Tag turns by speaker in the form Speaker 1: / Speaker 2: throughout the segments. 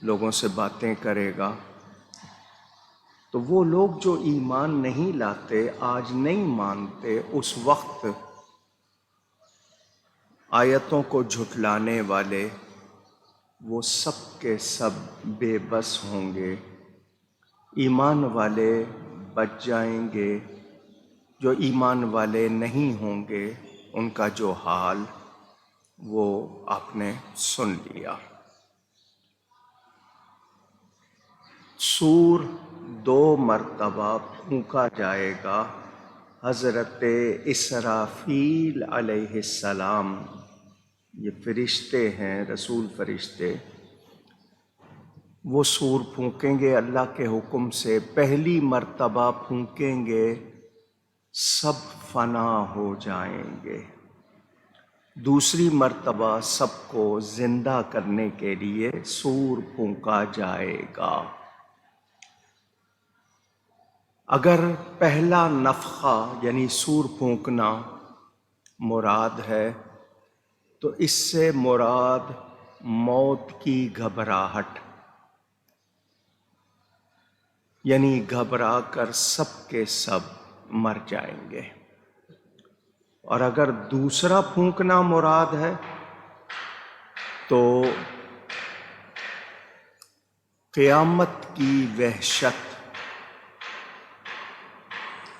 Speaker 1: لوگوں سے باتیں کرے گا، تو وہ لوگ جو ایمان نہیں لاتے، آج نہیں مانتے، اس وقت آیتوں کو جھٹلانے والے وہ سب کے سب بے بس ہوں گے۔ ایمان والے بچ جائیں گے، جو ایمان والے نہیں ہوں گے ان کا جو حال وہ آپ نے سن لیا۔ سور 2 مرتبہ پھونکا جائے گا۔ حضرت اسرافیل علیہ السلام، یہ فرشتے ہیں، رسول فرشتے، وہ سور پھونکیں گے اللہ کے حکم سے۔ پہلی مرتبہ پھونکیں گے، سب فنا ہو جائیں گے۔ دوسری مرتبہ سب کو زندہ کرنے کے لیے سور پھونکا جائے گا۔ اگر پہلا نفخہ یعنی سور پھونکنا مراد ہے تو اس سے مراد موت کی گھبراہٹ، یعنی گھبرا کر سب کے سب مر جائیں گے۔ اور اگر دوسرا پھونکنا مراد ہے تو قیامت کی وحشت۔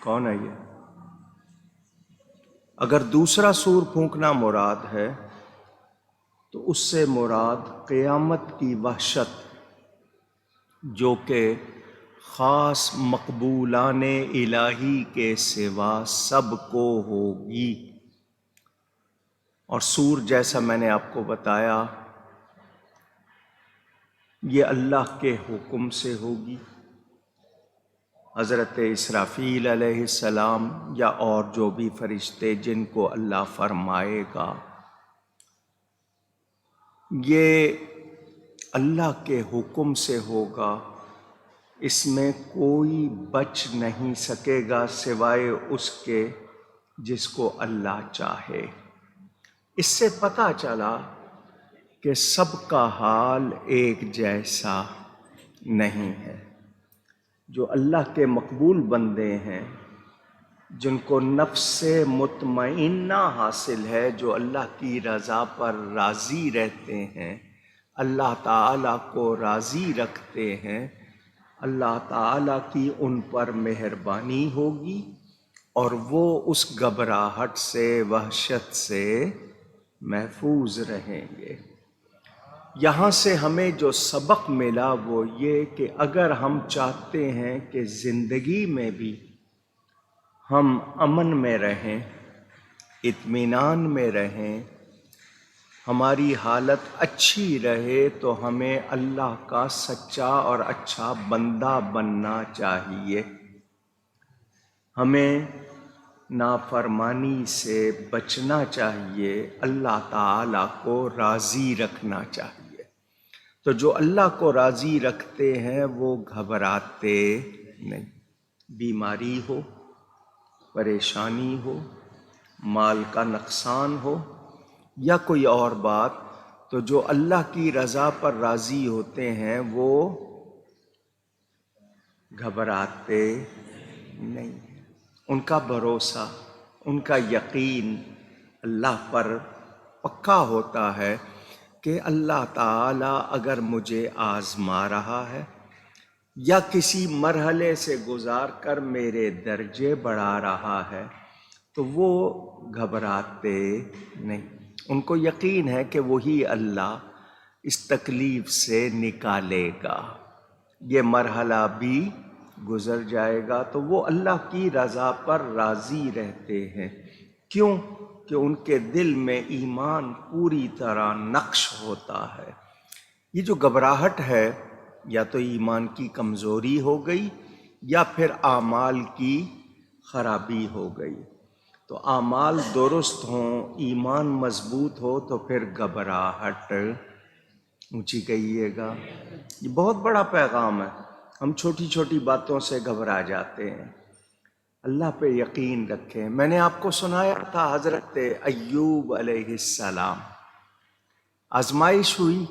Speaker 1: کون ہے یہ؟ اگر دوسرا سور پھونکنا مراد ہے تو اس سے مراد قیامت کی وحشت، جو کہ خاص مقبولان الہی کے سوا سب کو ہوگی۔ اور سور جیسا میں نے آپ کو بتایا، یہ اللہ کے حکم سے ہوگی۔ حضرت اسرافیل علیہ السلام یا اور جو بھی فرشتے جن کو اللہ فرمائے گا، یہ اللہ کے حکم سے ہوگا۔ اس میں کوئی بچ نہیں سکے گا سوائے اس کے جس کو اللہ چاہے۔ اس سے پتہ چلا کہ سب کا حال ایک جیسا نہیں ہے۔ جو اللہ کے مقبول بندے ہیں، جن کو نفس مطمئنہ حاصل ہے، جو اللہ کی رضا پر راضی رہتے ہیں، اللہ تعالیٰ کو راضی رکھتے ہیں، اللہ تعالیٰ کی ان پر مہربانی ہوگی اور وہ اس گھبراہٹ سے، وحشت سے محفوظ رہیں گے۔ یہاں سے ہمیں جو سبق ملا وہ یہ کہ اگر ہم چاہتے ہیں کہ زندگی میں بھی ہم امن میں رہیں، اطمینان میں رہیں، ہماری حالت اچھی رہے، تو ہمیں اللہ کا سچا اور اچھا بندہ بننا چاہیے۔ ہمیں نافرمانی سے بچنا چاہیے، اللہ تعالیٰ کو راضی رکھنا چاہیے۔ تو جو اللہ کو راضی رکھتے ہیں وہ گھبراتے نہیں۔ بیماری ہو، پریشانی ہو، مال کا نقصان ہو یا کوئی اور بات، تو جو اللہ کی رضا پر راضی ہوتے ہیں وہ گھبراتے نہیں۔ ان کا بھروسہ، ان کا یقین اللہ پر پکا ہوتا ہے کہ اللہ تعالیٰ اگر مجھے آزما رہا ہے یا کسی مرحلے سے گزار کر میرے درجے بڑھا رہا ہے تو وہ گھبراتے نہیں۔ ان کو یقین ہے کہ وہی اللہ اس تکلیف سے نکالے گا، یہ مرحلہ بھی گزر جائے گا۔ تو وہ اللہ کی رضا پر راضی رہتے ہیں۔ کیوں؟ کہ ان کے دل میں ایمان پوری طرح نقش ہوتا ہے۔ یہ جو گھبراہٹ ہے یا تو ایمان کی کمزوری ہو گئی یا پھر اعمال کی خرابی ہو گئی۔ تو اعمال درست ہوں، ایمان مضبوط ہو تو پھر گھبراہٹ اونچی کہیے گا۔ یہ بہت بڑا پیغام ہے۔ ہم چھوٹی چھوٹی باتوں سے گھبرا جاتے ہیں۔ اللہ پہ یقین رکھیں۔ میں نے آپ کو سنایا تھا حضرت ایوب علیہ السلام، آزمائش ہوئی،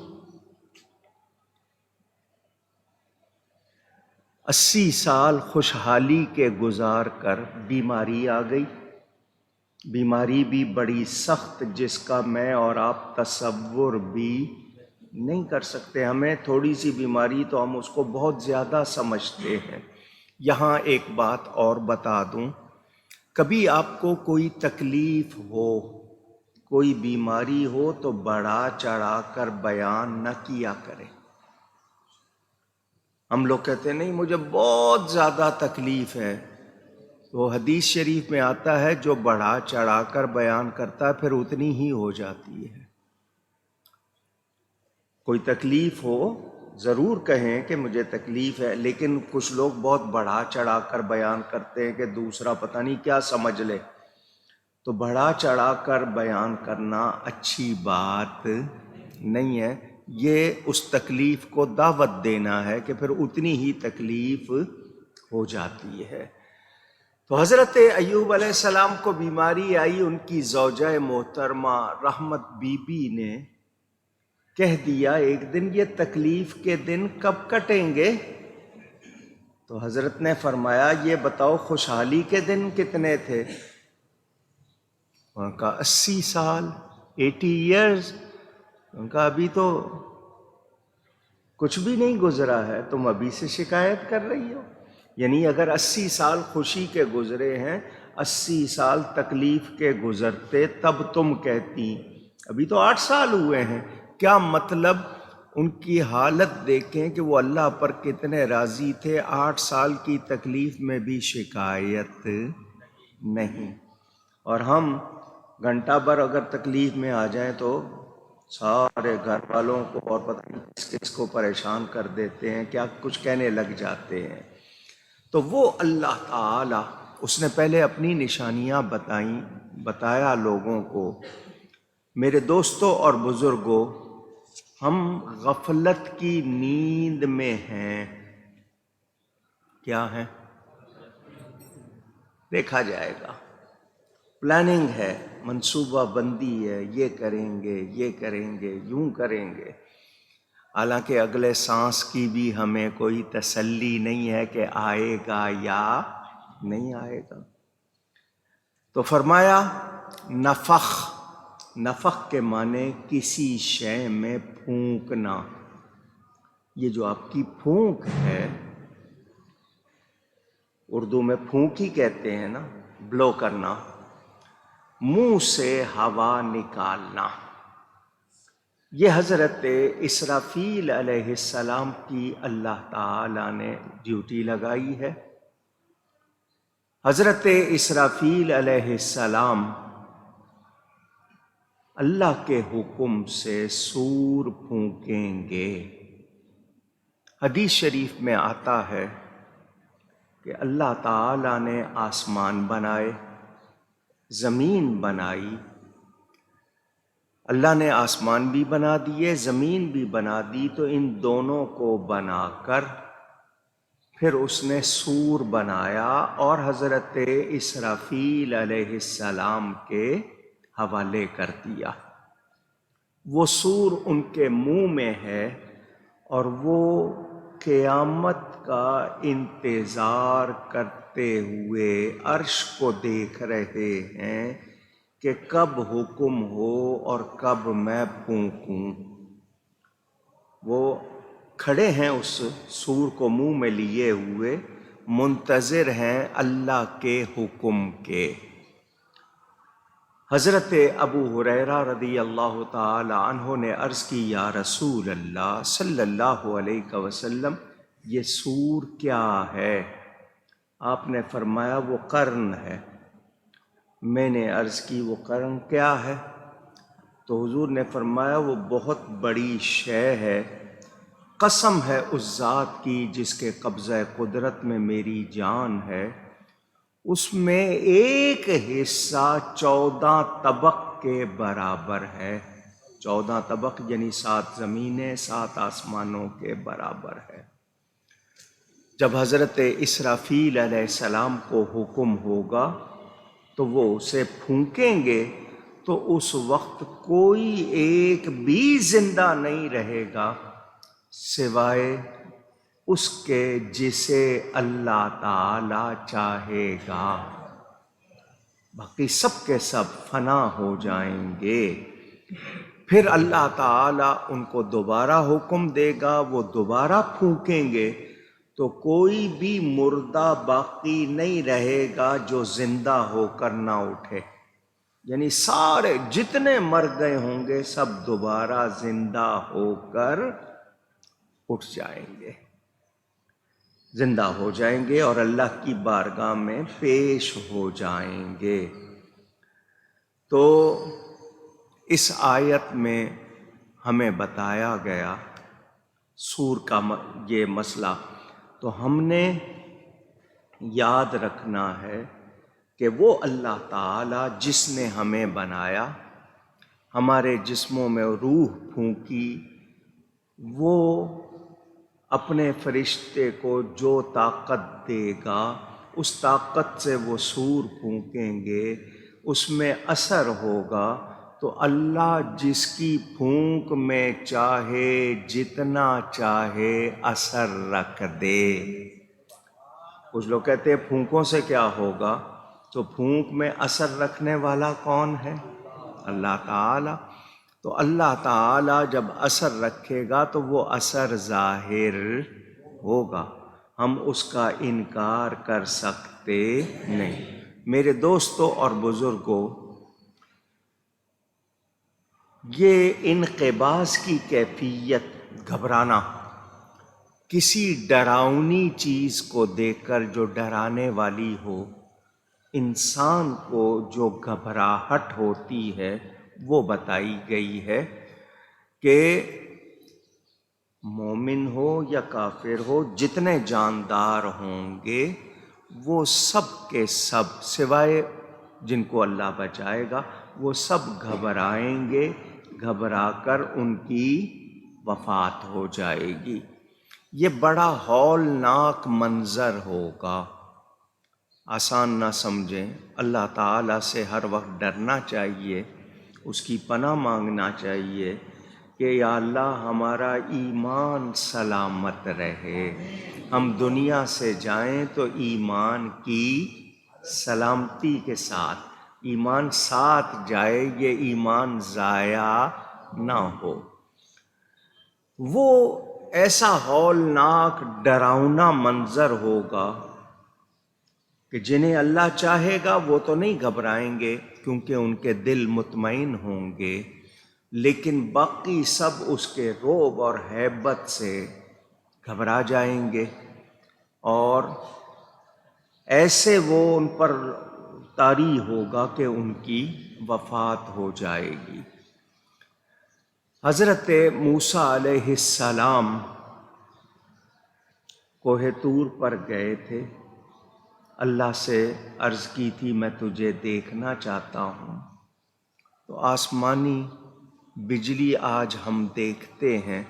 Speaker 1: 80 سال خوشحالی کے گزار کر بیماری آ گئی، بیماری بھی بڑی سخت جس کا میں اور آپ تصور بھی نہیں کر سکتے۔ ہمیں تھوڑی سی بیماری تو ہم اس کو بہت زیادہ سمجھتے ہیں۔ یہاں ایک بات اور بتا دوں، کبھی آپ کو کوئی تکلیف ہو، کوئی بیماری ہو تو بڑھا چڑھا کر بیان نہ کیا کریں۔ ہم لوگ کہتے ہیں نہیں مجھے بہت زیادہ تکلیف ہے، تو حدیث شریف میں آتا ہے جو بڑھا چڑھا کر بیان کرتا ہے پھر اتنی ہی ہو جاتی ہے۔ کوئی تکلیف ہو ضرور کہیں کہ مجھے تکلیف ہے، لیکن کچھ لوگ بہت بڑھا چڑھا کر بیان کرتے ہیں کہ دوسرا پتہ نہیں کیا سمجھ لے۔ تو بڑھا چڑھا کر بیان کرنا اچھی بات نہیں ہے، یہ اس تکلیف کو دعوت دینا ہے کہ پھر اتنی ہی تکلیف ہو جاتی ہے۔ تو حضرت ایوب علیہ السلام کو بیماری آئی، ان کی زوجہ محترمہ رحمت بی بی نے کہہ دیا ایک دن یہ تکلیف کے دن کب کٹیں گے؟ تو حضرت نے فرمایا یہ بتاؤ خوشحالی کے دن کتنے تھے؟ ان کا 80 سال 80 ایئرز۔ ان کا ابھی تو کچھ بھی نہیں گزرا ہے، تم ابھی سے شکایت کر رہی ہو؟ یعنی اگر 80 سال خوشی کے گزرے ہیں، 80 سال تکلیف کے گزرتے تب تم کہتی، ابھی تو 8 سال ہوئے ہیں۔ کیا مطلب؟ ان کی حالت دیکھیں کہ وہ اللہ پر کتنے راضی تھے، 8 سال کی تکلیف میں بھی شکایت نہیں۔ اور ہم گھنٹہ بھر اگر تکلیف میں آ جائیں تو سارے گھر والوں کو اور پتہ نہیں کس کس کو پریشان کر دیتے ہیں، کیا کچھ کہنے لگ جاتے ہیں۔ تو وہ اللہ تعالی اس نے پہلے اپنی نشانیاں بتایا لوگوں کو۔ میرے دوستوں اور بزرگوں، ہم غفلت کی نیند میں ہیں۔ کیا ہیں؟ دیکھا جائے گا، پلاننگ ہے، منصوبہ بندی ہے، یہ کریں گے، یہ کریں گے، یوں کریں گے۔ حالانکہ اگلے سانس کی بھی ہمیں کوئی تسلی نہیں ہے کہ آئے گا یا نہیں آئے گا۔ تو فرمایا نفخ کے معنی کسی شے میں پھونکنا۔ یہ جو آپ کی پھونک ہے، اردو میں پھونک ہی کہتے ہیں نا، بلو کرنا، منہ سے ہوا نکالنا، یہ حضرت اسرافیل علیہ السلام کی اللہ تعالی نے ڈیوٹی لگائی ہے۔ حضرت اسرافیل علیہ السلام اللہ کے حکم سے سور پھونکیں گے۔ حدیث شریف میں آتا ہے کہ اللہ تعالی نے آسمان بنائے، زمین بنائی، اللہ نے آسمان بھی بنا دیے، زمین بھی بنا دی، تو ان دونوں کو بنا کر پھر اس نے سور بنایا اور حضرت اسرافیل علیہ السلام کے حوالے کر دیا۔ وہ سور ان کے منہ میں ہے اور وہ قیامت کا انتظار کرتے ہوئے عرش کو دیکھ رہے ہیں کہ کب حکم ہو اور کب میں پھونکوں۔ وہ کھڑے ہیں اس سور کو منہ میں لیے ہوئے، منتظر ہیں اللہ کے حکم کے۔ حضرت ابو ہریرہ رضی اللہ تعالی عنہ نے عرض کی، یا رسول اللہ صلی اللہ علیہ وسلم، یہ سور کیا ہے؟ آپ نے فرمایا وہ قرن ہے۔ میں نے عرض کی وہ قرن کیا ہے؟ تو حضور نے فرمایا وہ بہت بڑی شے ہے، قسم ہے اس ذات کی جس کے قبضہ قدرت میں میری جان ہے، اس میں ایک حصہ 14 طبق کے برابر ہے۔ 14 طبق یعنی 7 زمینیں 7 آسمانوں کے برابر ہے۔ جب حضرت اسرافیل علیہ السلام کو حکم ہوگا تو وہ اسے پھونکیں گے، تو اس وقت کوئی ایک بھی زندہ نہیں رہے گا سوائے اس کے جسے اللہ تعالی چاہے گا، باقی سب کے سب فنا ہو جائیں گے۔ پھر اللہ تعالیٰ ان کو دوبارہ حکم دے گا، وہ دوبارہ پھونکیں گے تو کوئی بھی مردہ باقی نہیں رہے گا جو زندہ ہو کر نہ اٹھے، یعنی سارے جتنے مر گئے ہوں گے سب دوبارہ زندہ ہو کر اٹھ جائیں گے، زندہ ہو جائیں گے اور اللہ کی بارگاہ میں پیش ہو جائیں گے۔ تو اس آیت میں ہمیں بتایا گیا سور کا یہ مسئلہ، تو ہم نے یاد رکھنا ہے کہ وہ اللہ تعالیٰ جس نے ہمیں بنایا، ہمارے جسموں میں روح پھونکی، وہ اپنے فرشتے کو جو طاقت دے گا اس طاقت سے وہ سور پھونکیں گے، اس میں اثر ہوگا، تو اللہ جس کی پھونک میں چاہے جتنا چاہے اثر رکھ دے۔ کچھ لوگ کہتے ہیں پھونکوں سے کیا ہوگا، تو پھونک میں اثر رکھنے والا کون ہے؟ اللہ تعالی۔ تو اللہ تعالی جب اثر رکھے گا تو وہ اثر ظاہر ہوگا، ہم اس کا انکار کر سکتے نہیں۔ میرے دوستوں اور بزرگوں، یہ انقباض کی کیفیت، گھبرانا، کسی ڈراؤنی چیز کو دیکھ کر جو ڈرانے والی ہو، انسان کو جو گھبراہٹ ہوتی ہے وہ بتائی گئی ہے کہ مومن ہو یا کافر ہو، جتنے جاندار ہوں گے وہ سب کے سب سوائے جن کو اللہ بچائے گا وہ سب گھبرائیں گے، گھبرا کر ان کی وفات ہو جائے گی۔ یہ بڑا ہولناک منظر ہوگا، آسان نہ سمجھیں۔ اللہ تعالیٰ سے ہر وقت ڈرنا چاہیے، اس کی پناہ مانگنا چاہیے کہ یا اللہ ہمارا ایمان سلامت رہے، ہم دنیا سے جائیں تو ایمان کی سلامتی کے ساتھ، ایمان ساتھ جائے، یہ ایمان ضائع نہ ہو۔ وہ ایسا ہولناک ڈراؤنا منظر ہوگا کہ جنہیں اللہ چاہے گا وہ تو نہیں گھبرائیں گے کیونکہ ان کے دل مطمئن ہوں گے، لیکن باقی سب اس کے رعب اور ہیبت سے گھبرا جائیں گے، اور ایسے وہ ان پر طاری ہوگا کہ ان کی وفات ہو جائے گی۔ حضرت موسیٰ علیہ السلام کوہ طور پر گئے تھے، اللہ سے عرض کی تھی میں تجھے دیکھنا چاہتا ہوں، تو آسمانی بجلی آج ہم دیکھتے ہیں،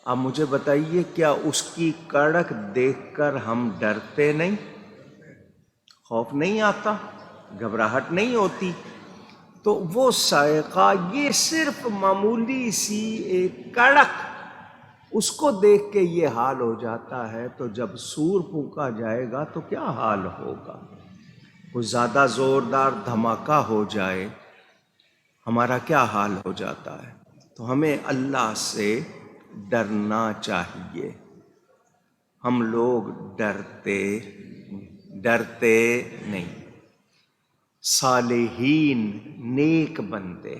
Speaker 1: اب مجھے بتائیے کیا اس کی کڑک دیکھ کر ہم ڈرتے نہیں؟ خوف نہیں آتا؟ گھبراہٹ نہیں ہوتی؟ تو وہ صاعقہ، یہ صرف معمولی سی ایک کڑک، اس کو دیکھ کے یہ حال ہو جاتا ہے، تو جب سور پھونکا جائے گا تو کیا حال ہوگا؟ کوئی زیادہ زوردار دھماکہ ہو جائے، ہمارا کیا حال ہو جاتا ہے؟ تو ہمیں اللہ سے ڈرنا چاہیے۔ ہم لوگ ڈرتے نہیں۔ صالحین، نیک بندے،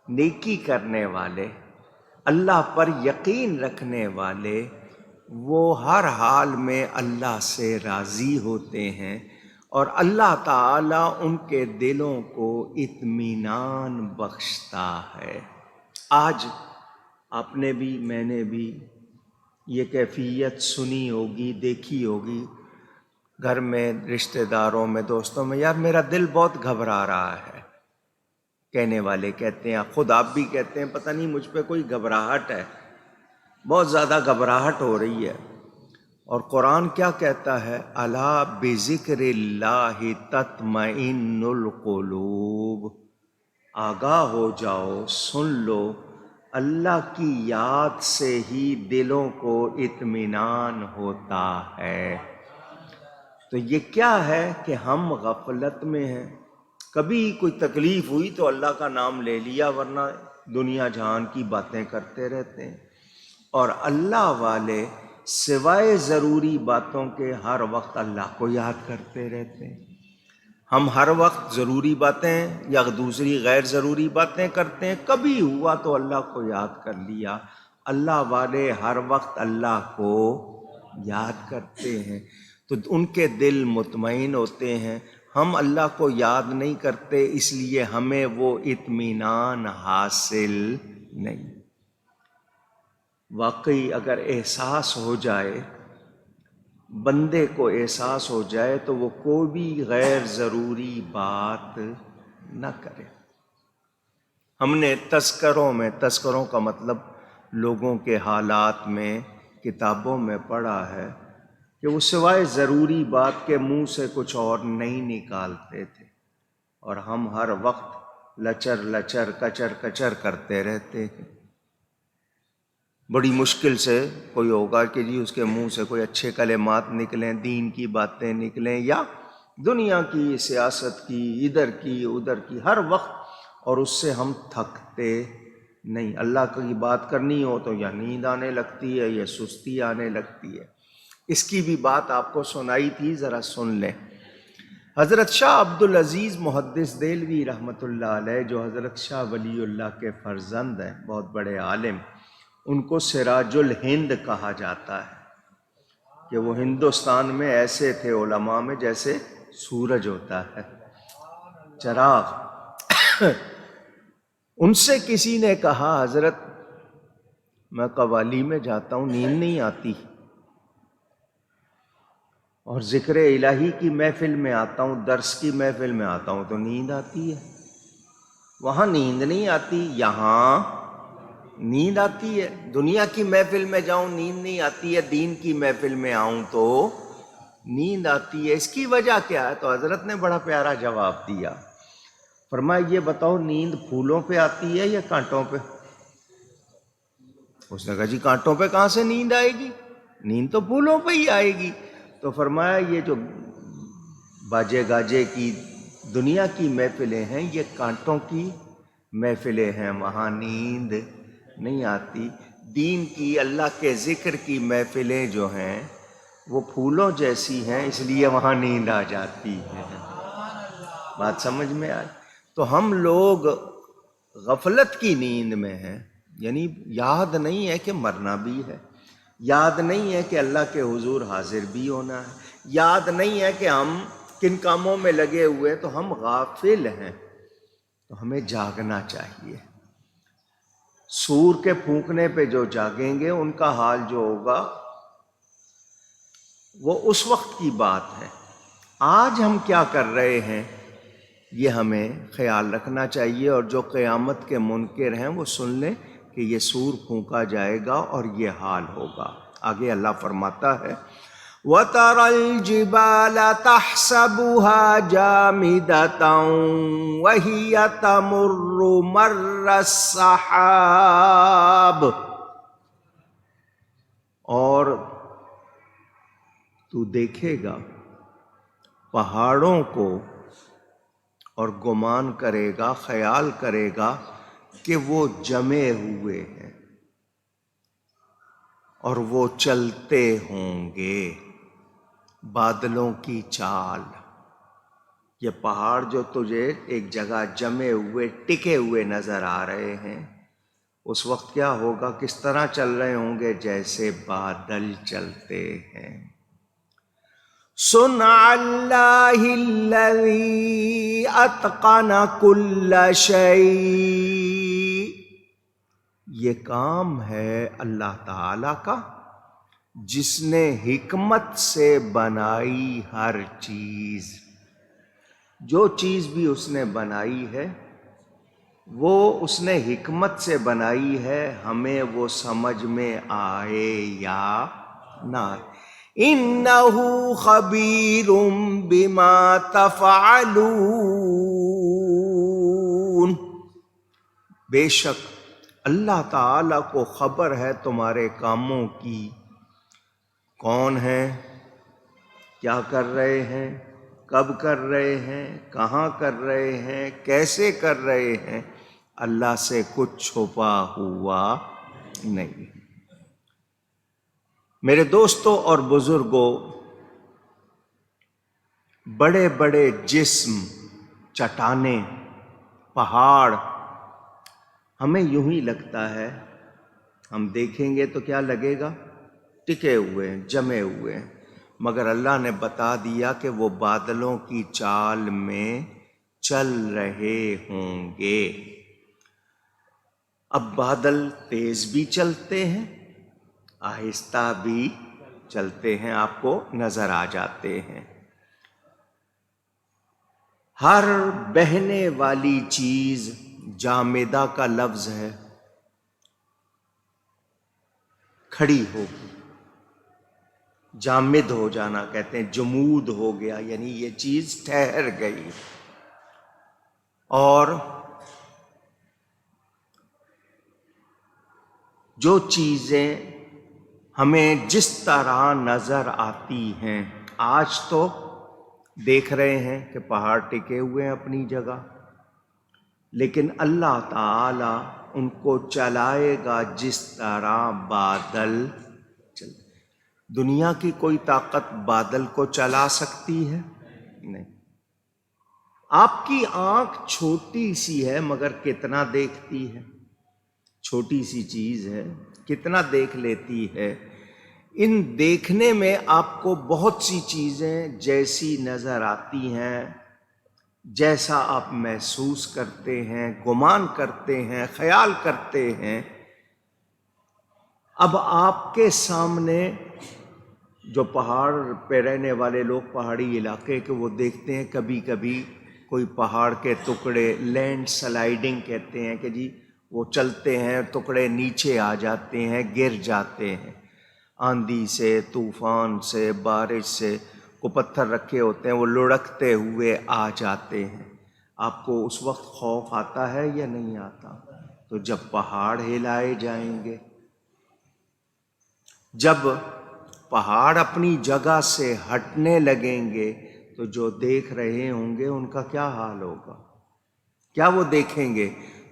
Speaker 1: نیکی کرنے والے، اللہ پر یقین رکھنے والے، وہ ہر حال میں اللہ سے راضی ہوتے ہیں، اور اللہ تعالیٰ ان کے دلوں کو اطمینان بخشتا ہے۔ آج آپ نے بھی، میں نے بھی یہ کیفیت سنی ہوگی، دیکھی ہوگی، گھر میں، رشتہ داروں میں، دوستوں میں، یار میرا دل بہت گھبرا رہا ہے، کہنے والے کہتے ہیں، خود آپ بھی کہتے ہیں پتہ نہیں مجھ پہ کوئی گھبراہٹ ہے، بہت زیادہ گھبراہٹ ہو رہی ہے۔ اور قرآن کیا کہتا ہے؟ الا بذکر اللہ تطمئن القلوب، آگاہ ہو جاؤ، سن لو اللہ کی یاد سے ہی دلوں کو اطمینان ہوتا ہے۔ تو یہ کیا ہے کہ ہم غفلت میں ہیں، کبھی کوئی تکلیف ہوئی تو اللہ کا نام لے لیا، ورنہ دنیا جہان کی باتیں کرتے رہتے ہیں۔ اور اللہ والے سوائے ضروری باتوں کے ہر وقت اللہ کو یاد کرتے رہتے ہیں۔ ہم ہر وقت ضروری باتیں یا دوسری غیر ضروری باتیں کرتے ہیں، کبھی ہوا تو اللہ کو یاد کر لیا۔ اللہ والے ہر وقت اللہ کو یاد کرتے ہیں تو ان کے دل مطمئن ہوتے ہیں۔ ہم اللہ کو یاد نہیں کرتے، اس لیے ہمیں وہ اطمینان حاصل نہیں۔ واقعی اگر احساس ہو جائے، بندے کو احساس ہو جائے تو وہ کوئی بھی غیر ضروری بات نہ کرے۔ ہم نے تذکروں کا مطلب لوگوں کے حالات میں، کتابوں میں پڑھا ہے کہ وہ سوائے ضروری بات کے منہ سے کچھ اور نہیں نکالتے تھے، اور ہم ہر وقت لچر لچر کچر کچر کرتے رہتے ہیں۔ بڑی مشکل سے کوئی ہوگا کہ جی اس کے منہ سے کوئی اچھے کلمات نکلیں، دین کی باتیں نکلیں یا دنیا کی، سیاست کی، ادھر کی ادھر کی، ہر وقت، اور اس سے ہم تھکتے نہیں۔ اللہ کی بات کرنی ہو تو یا نیند آنے لگتی ہے یا سستی آنے لگتی ہے۔ اس کی بھی بات آپ کو سنائی تھی، ذرا سن لیں۔ حضرت شاہ عبدالعزیز محدث دہلوی رحمۃ اللہ علیہ، جو حضرت شاہ ولی اللہ کے فرزند ہیں، بہت بڑے عالم، ان کو سراج الہند کہا جاتا ہے کہ وہ ہندوستان میں ایسے تھے علماء میں جیسے سورج ہوتا ہے، چراغ۔ ان سے کسی نے کہا، حضرت میں قوالی میں جاتا ہوں، نیند نہیں آتی، اور ذکر الہی کی محفل میں آتا ہوں، درس کی محفل میں آتا ہوں تو نیند آتی ہے، وہاں نیند نہیں آتی، یہاں نیند آتی ہے۔ دنیا کی محفل میں جاؤں نیند نہیں آتی ہے، دین کی محفل میں آؤں تو نیند آتی ہے۔ اس کی وجہ کیا ہے؟ تو حضرت نے بڑا پیارا جواب دیا، فرمایا یہ بتاؤ نیند پھولوں پہ آتی ہے یا کانٹوں پہ؟ اس نے کہا جی کانٹوں پہ کہاں سے نیند آئے گی، نیند تو پھولوں پہ ہی آئے گی۔ تو فرمایا یہ جو باجے گاجے کی دنیا کی محفلیں ہیں یہ کانٹوں کی محفلیں ہیں، وہاں نیند نہیں آتی۔ دین کی، اللہ کے ذکر کی محفلیں جو ہیں وہ پھولوں جیسی ہیں، اس لیے وہاں نیند آ جاتی ہے۔ بات سمجھ میں آئی؟ تو ہم لوگ غفلت کی نیند میں ہیں، یعنی یاد نہیں ہے کہ مرنا بھی ہے، یاد نہیں ہے کہ اللہ کے حضور حاضر بھی ہونا ہے، یاد نہیں ہے کہ ہم کن کاموں میں لگے ہوئے، تو ہم غافل ہیں۔ تو ہمیں جاگنا چاہیے۔ سور کے پھونکنے پہ جو جاگیں گے ان کا حال جو ہوگا وہ اس وقت کی بات ہے۔ آج ہم کیا کر رہے ہیں یہ ہمیں خیال رکھنا چاہیے، اور جو قیامت کے منکر ہیں وہ سن لیں کہ یہ سور پھونکا جائے گا اور یہ حال ہوگا۔ آگے اللہ فرماتا ہے وَتَرَى الْجِبَالَ تَحْسَبُهَا جَامِدَةً وَهِيَ تَمُرُّ مَرَّ السَّحَابِ، اور تو دیکھے گا پہاڑوں کو اور گمان کرے گا، خیال کرے گا کہ وہ جمے ہوئے ہیں اور وہ چلتے ہوں گے بادلوں کی چال۔ یہ پہاڑ جو تجھے ایک جگہ جمے ہوئے ٹکے ہوئے نظر آ رہے ہیں، اس وقت کیا ہوگا، کس طرح چل رہے ہوں گے؟ جیسے بادل چلتے ہیں۔ صنع اللہ الذی اتقن کل شیء، یہ کام ہے اللہ تعالی کا جس نے حکمت سے بنائی ہر چیز۔ جو چیز بھی اس نے بنائی ہے وہ اس نے حکمت سے بنائی ہے، ہمیں وہ سمجھ میں آئے یا نہ آئے۔ اِنَّهُ خَبِيرٌ بِمَا تَفْعَلُونَ، بے شک اللہ تعالیٰ کو خبر ہے تمہارے کاموں کی، کون ہیں، کیا کر رہے ہیں، کب کر رہے ہیں، کہاں کر رہے ہیں، کیسے کر رہے ہیں، اللہ سے کچھ چھپا ہوا نہیں۔ میرے دوستوں اور بزرگوں، بڑے بڑے جسم، چٹانیں، پہاڑ، ہمیں یوں ہی لگتا ہے، ہم دیکھیں گے تو کیا لگے گا، ٹکے ہوئے ہیں، جمے ہوئے ہیں، مگر اللہ نے بتا دیا کہ وہ بادلوں کی چال میں چل رہے ہوں گے۔ اب بادل تیز بھی چلتے ہیں، آہستہ بھی چلتے ہیں، آپ کو نظر آ جاتے ہیں۔ ہر بہنے والی چیز، جامدہ کا لفظ ہے، کھڑی ہوگی، جامد ہو جانا کہتے ہیں، جمود ہو گیا، یعنی یہ چیز ٹھہر گئی۔ اور جو چیزیں ہمیں جس طرح نظر آتی ہیں، آج تو دیکھ رہے ہیں کہ پہاڑ ٹکے ہوئے ہیں اپنی جگہ، لیکن اللہ تعالی ان کو چلائے گا جس طرح بادل چلتے۔ دنیا کی کوئی طاقت بادل کو چلا سکتی ہے؟ نہیں۔ آپ کی آنکھ چھوٹی سی ہے مگر کتنا دیکھتی ہے، چھوٹی سی چیز ہے، کتنا دیکھ لیتی ہے۔ ان دیکھنے میں آپ کو بہت سی چیزیں جیسی نظر آتی ہیں، جیسا آپ محسوس کرتے ہیں، گمان کرتے ہیں، خیال کرتے ہیں۔ اب آپ کے سامنے جو پہاڑ پہ رہنے والے لوگ پہاڑی علاقے کے، وہ دیکھتے ہیں کبھی کبھی کوئی پہاڑ کے ٹکڑے، لینڈ سلائیڈنگ کہتے ہیں کہ جی وہ چلتے ہیں، ٹکڑے نیچے آ جاتے ہیں، گر جاتے ہیں، آندھی سے، طوفان سے، بارش سے، کو پتھر رکھے ہوتے ہیں، وہ لڑکتے ہوئے آ جاتے ہیں۔ آپ کو اس وقت خوف آتا ہے یا نہیں آتا؟ تو جب پہاڑ ہلائے جائیں گے، جب پہاڑ اپنی جگہ سے ہٹنے لگیں گے، تو جو دیکھ رہے ہوں گے ان کا کیا حال ہوگا؟ کیا وہ دیکھیں گے؟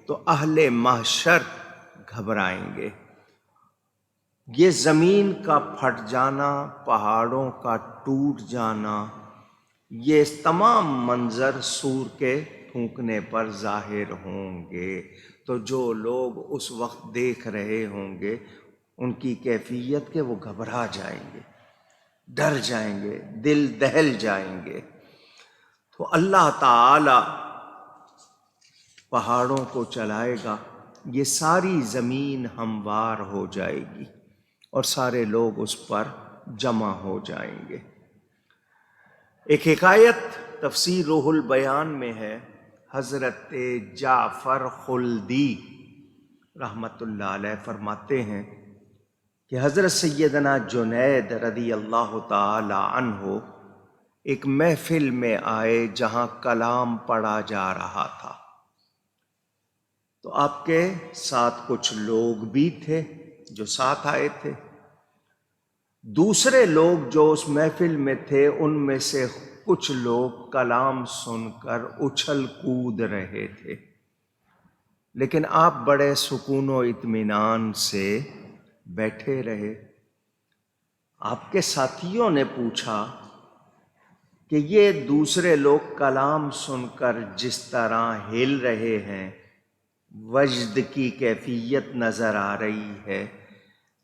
Speaker 1: تو اہل محشر گھبرائیں گے۔ یہ زمین کا پھٹ جانا، پہاڑوں کا ٹوٹ جانا، یہ تمام منظر سور کے پھونکنے پر ظاہر ہوں گے۔ تو جو لوگ اس وقت دیکھ رہے ہوں گے، ان کی کیفیت کہ وہ گھبرا جائیں گے، ڈر جائیں گے، دل دہل جائیں گے۔ تو اللہ تعالی پہاڑوں کو چلائے گا، یہ ساری زمین ہموار ہو جائے گی اور سارے لوگ اس پر جمع ہو جائیں گے۔ ایک حکایت تفسیر روح البیان میں ہے، حضرت جعفر خلدی رحمت اللہ علیہ فرماتے ہیں کہ حضرت سیدنا جنید رضی اللہ تعالی عنہ ایک محفل میں آئے جہاں کلام پڑھا جا رہا تھا، تو آپ کے ساتھ کچھ لوگ بھی تھے جو ساتھ آئے تھے۔ دوسرے لوگ جو اس محفل میں تھے، ان میں سے کچھ لوگ کلام سن کر اچھل کود رہے تھے، لیکن آپ بڑے سکون و اطمینان سے بیٹھے رہے۔ آپ کے ساتھیوں نے پوچھا کہ یہ دوسرے لوگ کلام سن کر جس طرح ہل رہے ہیں، وجد کی کیفیت نظر آ رہی ہے،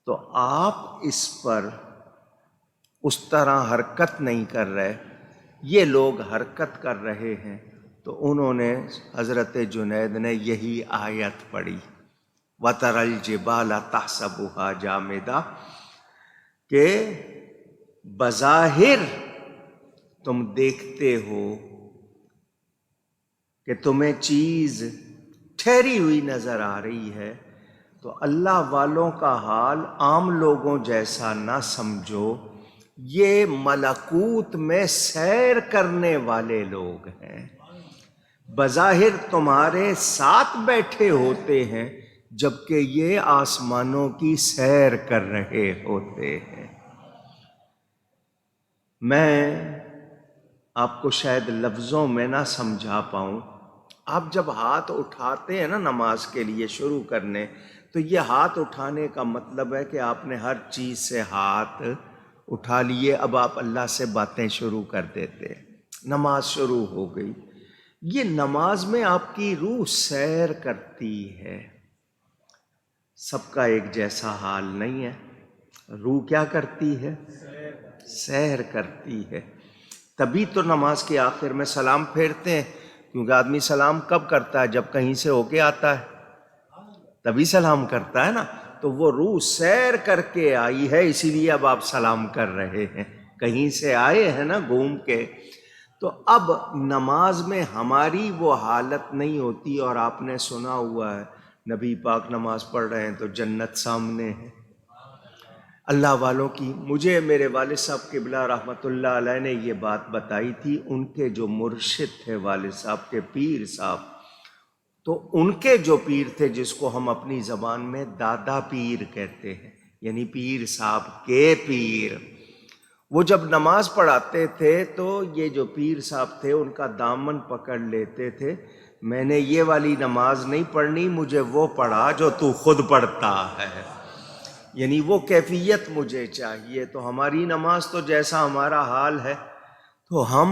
Speaker 1: تو آپ اس پر اس طرح حرکت نہیں کر رہے، یہ لوگ حرکت کر رہے ہیں۔ تو انہوں نے، حضرت جنید نے یہی آیت پڑھی، وَتَرَى الْجِبَالَ تَحْسَبُهَا جَامِدَةً، کہ بظاہر تم دیکھتے ہو کہ تمہیں چیز ٹھہری ہوئی نظر آ رہی ہے، تو اللہ والوں کا حال عام لوگوں جیسا نہ سمجھو، یہ ملکوت میں سیر کرنے والے لوگ ہیں، بظاہر تمہارے ساتھ بیٹھے ہوتے ہیں جبکہ یہ آسمانوں کی سیر کر رہے ہوتے ہیں۔ میں آپ کو شاید لفظوں میں نہ سمجھا پاؤں۔ آپ جب ہاتھ اٹھاتے ہیں نا نماز کے لیے شروع کرنے، تو یہ ہاتھ اٹھانے کا مطلب ہے کہ آپ نے ہر چیز سے ہاتھ اٹھا لیے، اب آپ اللہ سے باتیں شروع کر دیتے، نماز شروع ہو گئی۔ یہ نماز میں آپ کی روح سیر کرتی ہے۔ سب کا ایک جیسا حال نہیں ہے، روح کیا کرتی ہے؟ سیر کرتی ہے۔ تبھی تو نماز کے آخر میں سلام پھیرتے ہیں، کیونکہ آدمی سلام کب کرتا ہے؟ جب کہیں سے ہو کے آتا ہے تبھی سلام کرتا ہے نا۔ تو وہ روح سیر کر کے آئی ہے، اسی لیے اب آپ سلام کر رہے ہیں، کہیں سے آئے ہیں نا گھوم کے۔ تو اب نماز میں ہماری وہ حالت نہیں ہوتی، اور آپ نے سنا ہوا ہے نبی پاک نماز پڑھ رہے ہیں تو جنت سامنے ہے۔ اللہ والوں کی، مجھے میرے والد صاحب قبلہ رحمۃ اللہ علیہ نے یہ بات بتائی تھی، ان کے جو مرشد تھے والد صاحب کے پیر صاحب، تو ان کے جو پیر تھے جس کو ہم اپنی زبان میں دادا پیر کہتے ہیں، یعنی پیر صاحب کے پیر، وہ جب نماز پڑھاتے تھے تو یہ جو پیر صاحب تھے ان کا دامن پکڑ لیتے تھے، میں نے یہ والی نماز نہیں پڑھنی، مجھے وہ پڑھا جو تو خود پڑھتا ہے، یعنی وہ کیفیت مجھے چاہیے۔ تو ہماری نماز تو جیسا ہمارا حال ہے تو ہم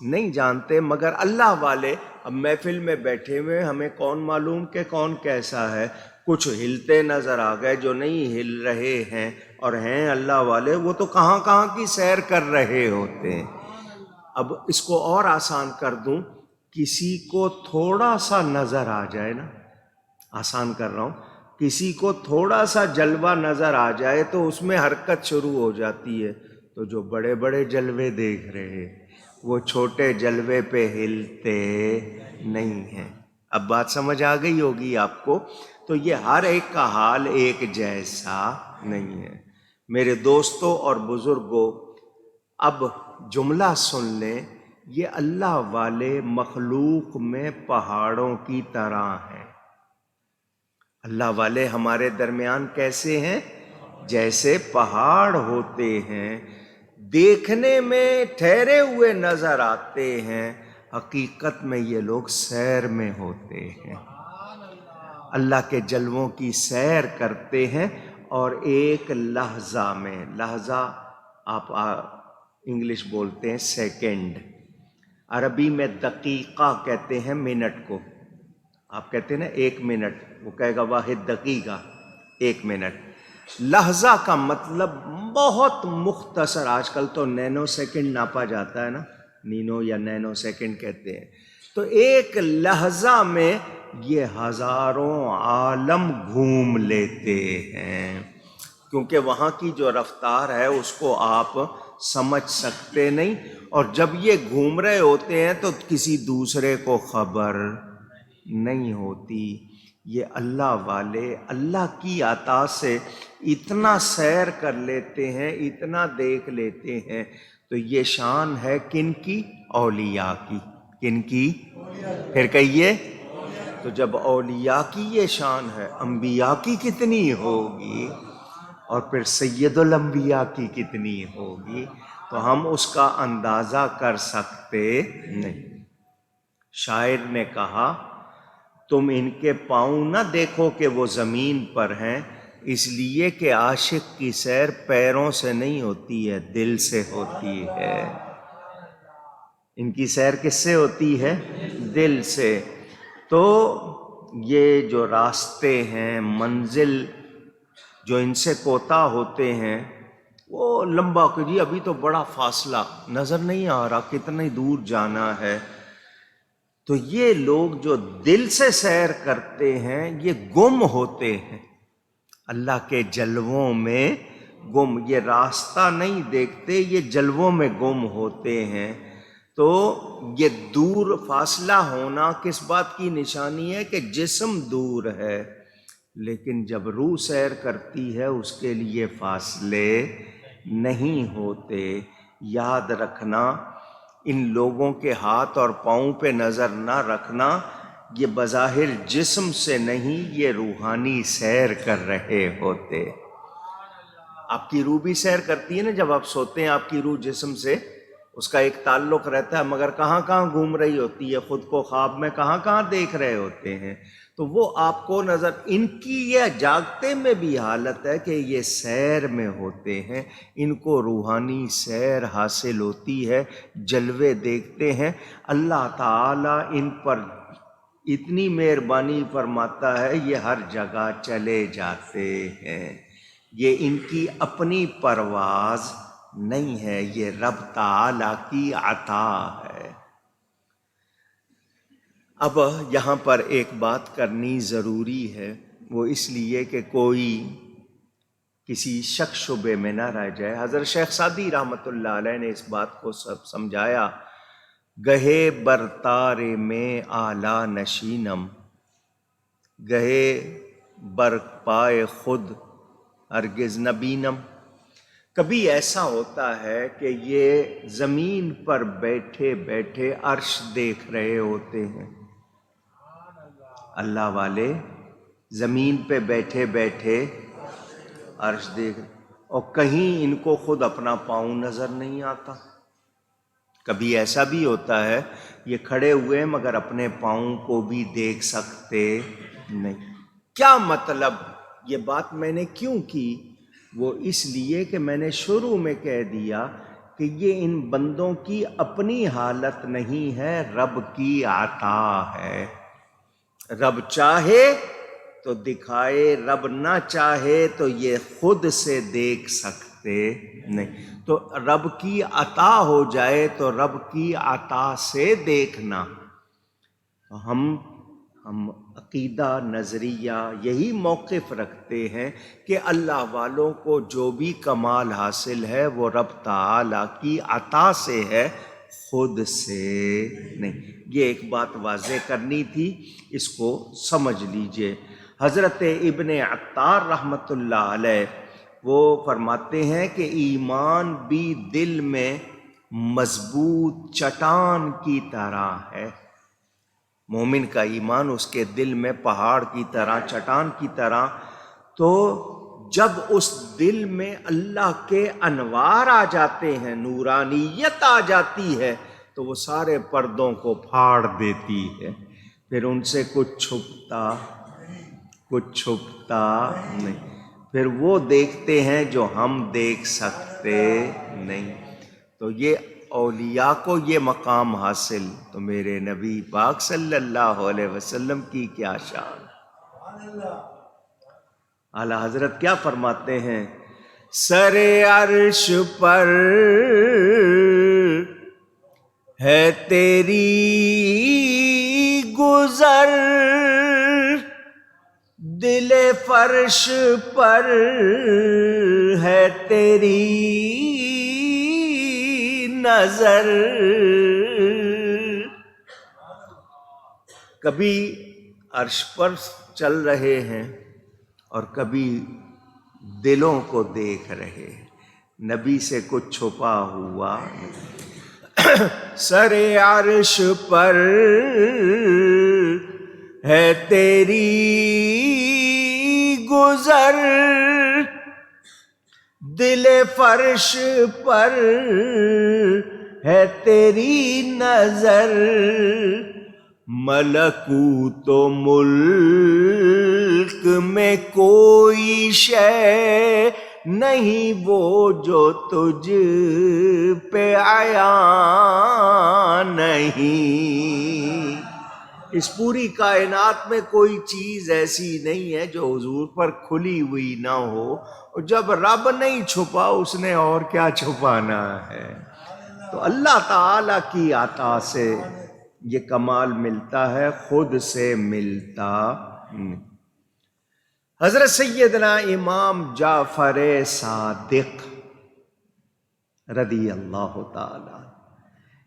Speaker 1: نہیں جانتے، مگر اللہ والے، اب محفل میں بیٹھے ہوئے ہمیں کون معلوم کہ کون کیسا ہے، کچھ ہلتے نظر آ گئے، جو نہیں ہل رہے ہیں اور ہیں اللہ والے وہ تو کہاں کہاں کی سیر کر رہے ہوتے ہیں۔ اب اس کو اور آسان کر دوں، کسی کو تھوڑا سا نظر آ جائے نا، آسان کر رہا ہوں، کسی کو تھوڑا سا جلوہ نظر آ جائے تو اس میں حرکت شروع ہو جاتی ہے، تو جو بڑے بڑے جلوے دیکھ رہے وہ چھوٹے جلوے پہ ہلتے نہیں ہیں۔ اب بات سمجھ آ گئی ہوگی آپ کو۔ تو یہ ہر ایک کا حال ایک جیسا نہیں ہے۔ میرے دوستوں اور بزرگوں، اب جملہ سن لیں، یہ اللہ والے مخلوق میں پہاڑوں کی طرح ہیں۔ اللہ والے ہمارے درمیان کیسے ہیں؟ جیسے پہاڑ ہوتے ہیں، دیکھنے میں ٹھہرے ہوئے نظر آتے ہیں، حقیقت میں یہ لوگ سیر میں ہوتے ہیں، اللہ کے جلووں کی سیر کرتے ہیں۔ اور ایک لحظہ میں، لحظہ آپ انگلش بولتے ہیں سیکنڈ، عربی میں دقیقہ کہتے ہیں منٹ کو، آپ کہتے ہیں نا ایک منٹ، وہ کہے گا واحد دقیقہ، ایک منٹ۔ لحظہ کا مطلب بہت مختصر، آج کل تو نینو سیکنڈ ناپا جاتا ہے نا، نینو یا نینو سیکنڈ کہتے ہیں، تو ایک لحظہ میں یہ ہزاروں عالم گھوم لیتے ہیں، کیونکہ وہاں کی جو رفتار ہے اس کو آپ سمجھ سکتے نہیں، اور جب یہ گھوم رہے ہوتے ہیں تو کسی دوسرے کو خبر نہیں ہوتی۔ یہ اللہ والے اللہ کی عطا سے اتنا سیر کر لیتے ہیں، اتنا دیکھ لیتے ہیں، تو یہ شان ہے کن کی؟ اولیاء کی۔ کن کی؟ پھر کہیے، تو جب اولیاء کی یہ شان ہے، انبیاء کی کتنی ہوگی، اور پھر سید الانبیاء کی کتنی ہوگی، تو ہم اس کا اندازہ کر سکتے نہیں۔ شاعر نے کہا، تم ان کے پاؤں نہ دیکھو کہ وہ زمین پر ہیں، اس لیے کہ عاشق کی سیر پیروں سے نہیں ہوتی ہے، دل سے ہوتی ہے۔ ان کی سیر کس سے ہوتی ہے؟ دل سے۔ تو یہ جو راستے ہیں، منزل جو ان سے کوتا ہوتے ہیں، وہ لمبا کہ جی ابھی تو بڑا فاصلہ نظر نہیں آ رہا، کتنی دور جانا ہے۔ تو یہ لوگ جو دل سے سیر کرتے ہیں یہ گم ہوتے ہیں اللہ کے جلووں میں، گم، یہ راستہ نہیں دیکھتے، یہ جلووں میں گم ہوتے ہیں۔ تو یہ دور فاصلہ ہونا کس بات کی نشانی ہے؟ کہ جسم دور ہے، لیکن جب روح سیر کرتی ہے اس کے لیے فاصلے نہیں ہوتے۔ یاد رکھنا، ان لوگوں کے ہاتھ اور پاؤں پہ نظر نہ رکھنا، یہ بظاہر جسم سے نہیں، یہ روحانی سیر کر رہے ہوتے۔ آپ کی روح بھی سیر کرتی ہے نا، جب آپ سوتے ہیں آپ کی روح جسم سے اس کا ایک تعلق رہتا ہے، مگر کہاں کہاں گھوم رہی ہوتی ہے، خود کو خواب میں کہاں کہاں دیکھ رہے ہوتے ہیں، تو وہ آپ کو نظر، ان کی یہ جاگتے میں بھی حالت ہے کہ یہ سیر میں ہوتے ہیں، ان کو روحانی سیر حاصل ہوتی ہے، جلوے دیکھتے ہیں۔ اللہ تعالیٰ ان پر اتنی مہربانی فرماتا ہے، یہ ہر جگہ چلے جاتے ہیں، یہ ان کی اپنی پرواز نہیں ہے، یہ رب تعالیٰ کی عطا ہے۔ اب یہاں پر ایک بات کرنی ضروری ہے، وہ اس لیے کہ کوئی کسی شک شبے میں نہ رہ جائے۔ حضرت شیخ سعدی رحمۃ اللہ علیہ نے اس بات کو سب سمجھایا، گہے برتار میں آلہ نشینم، گہے بر پائے خود ہرگز نہ بینم۔ کبھی ایسا ہوتا ہے کہ یہ زمین پر بیٹھے بیٹھے عرش دیکھ رہے ہوتے ہیں، اللہ والے زمین پہ بیٹھے بیٹھے عرش دیکھ، اور کہیں ان کو خود اپنا پاؤں نظر نہیں آتا۔ کبھی ایسا بھی ہوتا ہے یہ کھڑے ہوئے مگر اپنے پاؤں کو بھی دیکھ سکتے نہیں۔ کیا مطلب؟ یہ بات میں نے کیوں کی؟ وہ اس لیے کہ میں نے شروع میں کہہ دیا کہ یہ ان بندوں کی اپنی حالت نہیں ہے، رب کی عطا ہے۔ رب چاہے تو دکھائے، رب نہ چاہے تو یہ خود سے دیکھ سکتے نہیں۔ تو رب کی عطا ہو جائے تو رب کی عطا سے دیکھنا۔ ہم عقیدہ نظریہ یہی موقف رکھتے ہیں کہ اللہ والوں کو جو بھی کمال حاصل ہے وہ رب تعالیٰ کی عطا سے ہے، خود سے نہیں۔ یہ ایک بات واضح کرنی تھی، اس کو سمجھ لیجئے۔ حضرت ابن عطار رحمۃ اللہ علیہ وہ فرماتے ہیں کہ ایمان بھی دل میں مضبوط چٹان کی طرح ہے۔ مومن کا ایمان اس کے دل میں پہاڑ کی طرح، چٹان کی طرح، تو جب اس دل میں اللہ کے انوار آ جاتے ہیں، نورانیت آ جاتی ہے، تو وہ سارے پردوں کو پھاڑ دیتی ہے، پھر ان سے کچھ چھپتا نہیں، پھر وہ دیکھتے ہیں جو ہم دیکھ سکتے نہیں۔ تو یہ اولیاء کو یہ مقام حاصل، تو میرے نبی پاک صلی اللہ علیہ وسلم کی کیا شان۔ اعلی حضرت کیا فرماتے ہیں؟ سر عرش پر ہے تیری گزر، دل فرش پر ہے تیری نظر۔ کبھی عرش پر چل رہے ہیں اور کبھی دلوں کو دیکھ رہے ہیں، نبی سے کچھ چھپا ہوا نہیں۔ سر عرش پر ہے تیری گزر، دل فرش پر ہے تیری نظر، ملکوت و ملک میں کوئی شے نہیں وہ جو تجھ پہ عیاں نہیں۔ اس پوری کائنات میں کوئی چیز ایسی نہیں ہے جو حضور پر کھلی ہوئی نہ ہو، اور جب رب نہیں چھپا اس نے اور کیا چھپانا ہے۔ تو اللہ تعالیٰ کی عطا سے یہ کمال ملتا ہے، خود سے ملتا نہیں۔ حضرت سیدنا امام جعفر صادق رضی اللہ تعالی،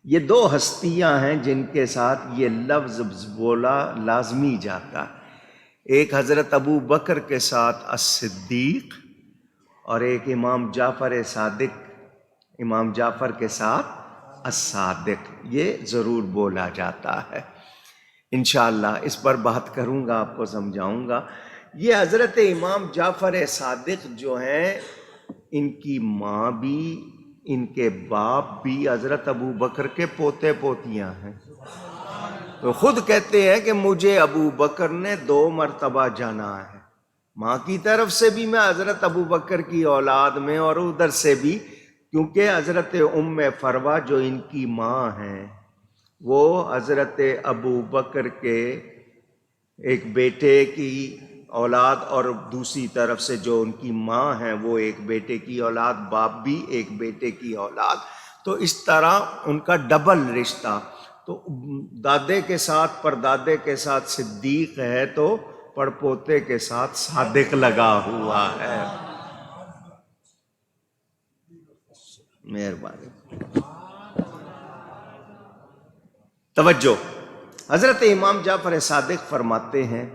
Speaker 1: یہ دو ہستیاں ہیں جن کے ساتھ یہ لفظ بولا لازمی جاتا ہے، ایک حضرت ابو بکر کے ساتھ الصدیق، اور ایک امام جعفر صادق، امام جعفر کے ساتھ الصادق، یہ ضرور بولا جاتا ہے۔ انشاءاللہ اس پر بات کروں گا، آپ کو سمجھاؤں گا۔ یہ حضرت امام جعفر صادق جو ہیں، ان کی ماں بھی، ان کے باپ بھی حضرت ابو بکر کے پوتے پوتیاں ہیں۔ تو خود کہتے ہیں کہ مجھے ابو بکر نے 2 مرتبہ جانا ہے، ماں کی طرف سے بھی میں حضرت ابو بکر کی اولاد میں، اور ادھر سے بھی، کیونکہ حضرت ام فروہ جو ان کی ماں ہیں وہ حضرت ابو بکر کے ایک بیٹے کی اولاد، اور دوسری طرف سے جو ان کی ماں ہیں وہ ایک بیٹے کی اولاد، باپ بھی ایک بیٹے کی اولاد، تو اس طرح ان کا ڈبل رشتہ۔ تو دادے کے ساتھ پردادے کے ساتھ صدیق ہے، تو پڑپوتے کے ساتھ صادق لگا ہوا ہے۔ مہربانی، توجہ۔ حضرت امام جعفر صادق فرماتے ہیں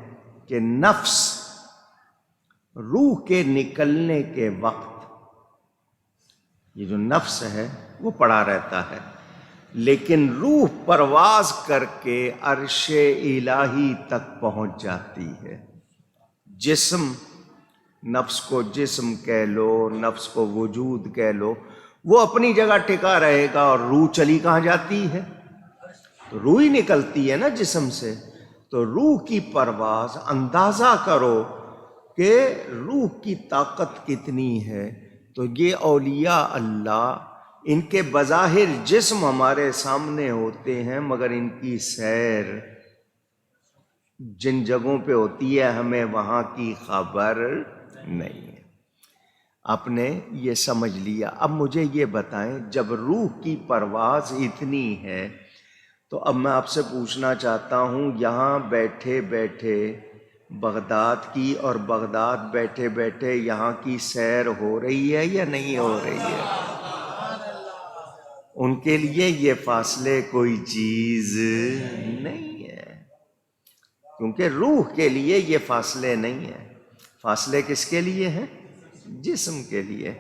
Speaker 1: کہ نفس روح کے نکلنے کے وقت، یہ جو نفس ہے وہ پڑا رہتا ہے، لیکن روح پرواز کر کے عرش الہی تک پہنچ جاتی ہے۔ جسم، نفس کو جسم کہہ لو، نفس کو وجود کہہ لو، وہ اپنی جگہ ٹکا رہے گا، اور روح چلی کہاں جاتی ہے؟ تو روح ہی نکلتی ہے نا جسم سے۔ تو روح کی پرواز، اندازہ کرو کہ روح کی طاقت کتنی ہے۔ تو یہ اولیاء اللہ، ان کے بظاہر جسم ہمارے سامنے ہوتے ہیں، مگر ان کی سیر جن جگہوں پہ ہوتی ہے ہمیں وہاں کی خبر نہیں ہے۔ آپ نے یہ سمجھ لیا۔ اب مجھے یہ بتائیں، جب روح کی پرواز اتنی ہے، تو اب میں آپ سے پوچھنا چاہتا ہوں، یہاں بیٹھے بیٹھے بغداد کی، اور بغداد بیٹھے بیٹھے یہاں کی سیر ہو رہی ہے یا نہیں ہو رہی ہے؟ ان کے لیے یہ فاصلے کوئی چیز نہیں ہے، کیونکہ روح کے لیے یہ فاصلے نہیں ہیں۔ فاصلے کس کے لیے ہیں؟ جسم کے لیے۔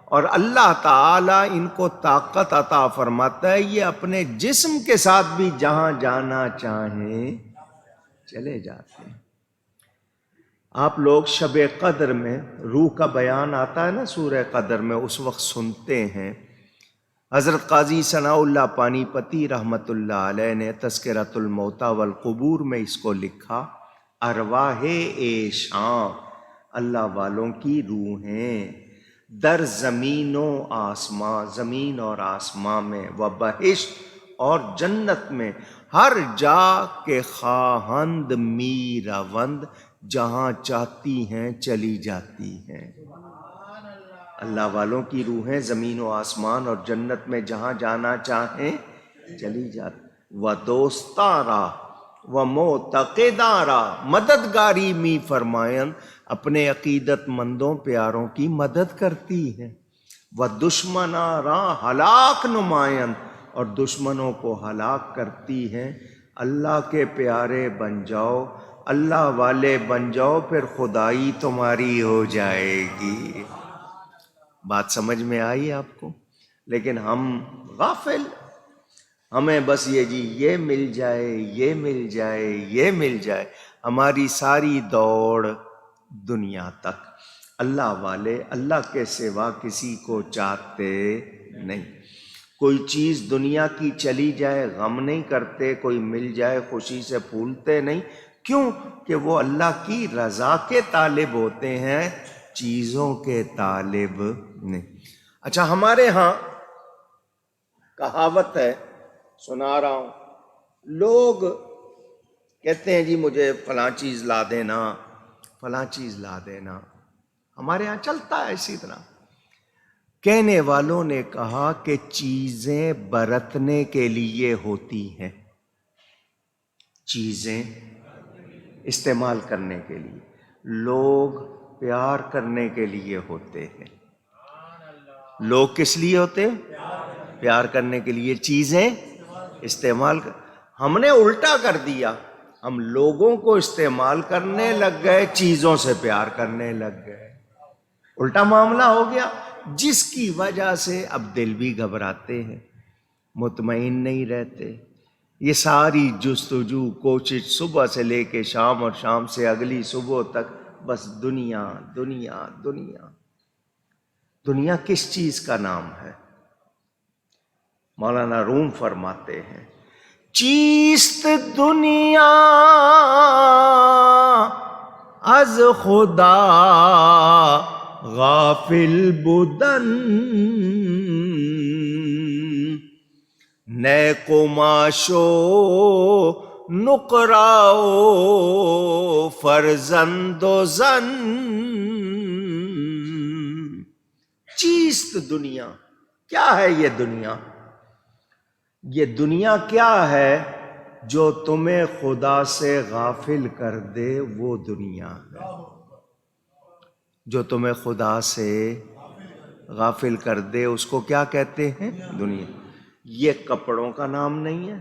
Speaker 1: اور اللہ تعالیٰ ان کو طاقت عطا فرماتا ہے، یہ اپنے جسم کے ساتھ بھی جہاں جانا چاہیں چلے جاتے ہیں۔ آپ لوگ شب قدر میں روح کا بیان آتا ہے نا سورہ قدر میں، اس وقت سنتے ہیں۔ حضرت قاضی ثناء اللہ پانی پتی رحمت اللہ علیہ نے تذکرۃ الموتیٰ والقبور میں اس کو لکھا، ارواح ایشاں، اللہ والوں کی روحیں، در زمین و آسماں، زمین اور آسماں میں، و بہشت، اور جنت میں، ہر جا کے خواہند می روند، جہاں چاہتی ہیں چلی جاتی ہیں۔ اللہ والوں کی روحیں زمین و آسمان اور جنت میں جہاں جانا چاہیں چلی جاتی۔ و دوستارا و معتقدارا، مددگاری می فرمائن، اپنے عقیدت مندوں پیاروں کی مدد کرتی ہیں۔ و دشمنارا ہلاک نمائن، اور دشمنوں کو ہلاک کرتی ہیں۔ اللہ کے پیارے بن جاؤ، اللہ والے بن جاؤ، پھر خدائی تمہاری ہو جائے گی۔ بات سمجھ میں آئی آپ کو؟ لیکن ہم غافل، ہمیں بس یہ جی یہ مل جائے، یہ مل جائے، یہ مل جائے، ہماری ساری دوڑ دنیا تک۔ اللہ والے اللہ کے سوا کسی کو چاہتے نہیں۔ کوئی چیز دنیا کی چلی جائے غم نہیں کرتے، کوئی مل جائے خوشی سے پھولتے نہیں۔ کیوں؟ کہ وہ اللہ کی رضا کے طالب ہوتے ہیں، چیزوں کے طالب نہیں۔ اچھا، ہمارے ہاں کہاوت ہے، سنا رہا ہوں، لوگ کہتے ہیں جی مجھے فلاں چیز لا دینا، فلاں چیز لا دینا۔ ہمارے ہاں چلتا ہے اسی طرح۔ کہنے والوں نے کہا کہ چیزیں برتنے کے لیے ہوتی ہیں، چیزیں استعمال کرنے کے لیے، لوگ پیار کرنے کے لیے ہوتے ہیں۔ لوگ کس لیے ہوتے ہیں؟ پیار کرنے کے لیے، چیزیں استعمال ہم نے الٹا کر دیا، ہم لوگوں کو استعمال کرنے لگ گئے، چیزوں سے پیار کرنے لگ گئے، الٹا معاملہ ہو گیا، جس کی وجہ سے اب دل بھی گھبراتے ہیں، مطمئن نہیں رہتے، یہ ساری جستجو کوشش صبح سے لے کے شام اور شام سے اگلی صبح تک بس دنیا دنیا دنیا. دنیا کس چیز کا نام ہے؟ مولانا روم فرماتے ہیں چیست دنیا از خدا غافل بودن، نیک و معاشو نقراؤ فرزند و زن. چیست دنیا، کیا ہے یہ دنیا؟ یہ دنیا کیا ہے جو تمہیں خدا سے غافل کر دے، وہ دنیا ہے. جو تمہیں خدا سے غافل کر دے اس کو کیا کہتے ہیں؟ دنیا. یہ کپڑوں کا نام نہیں ہے،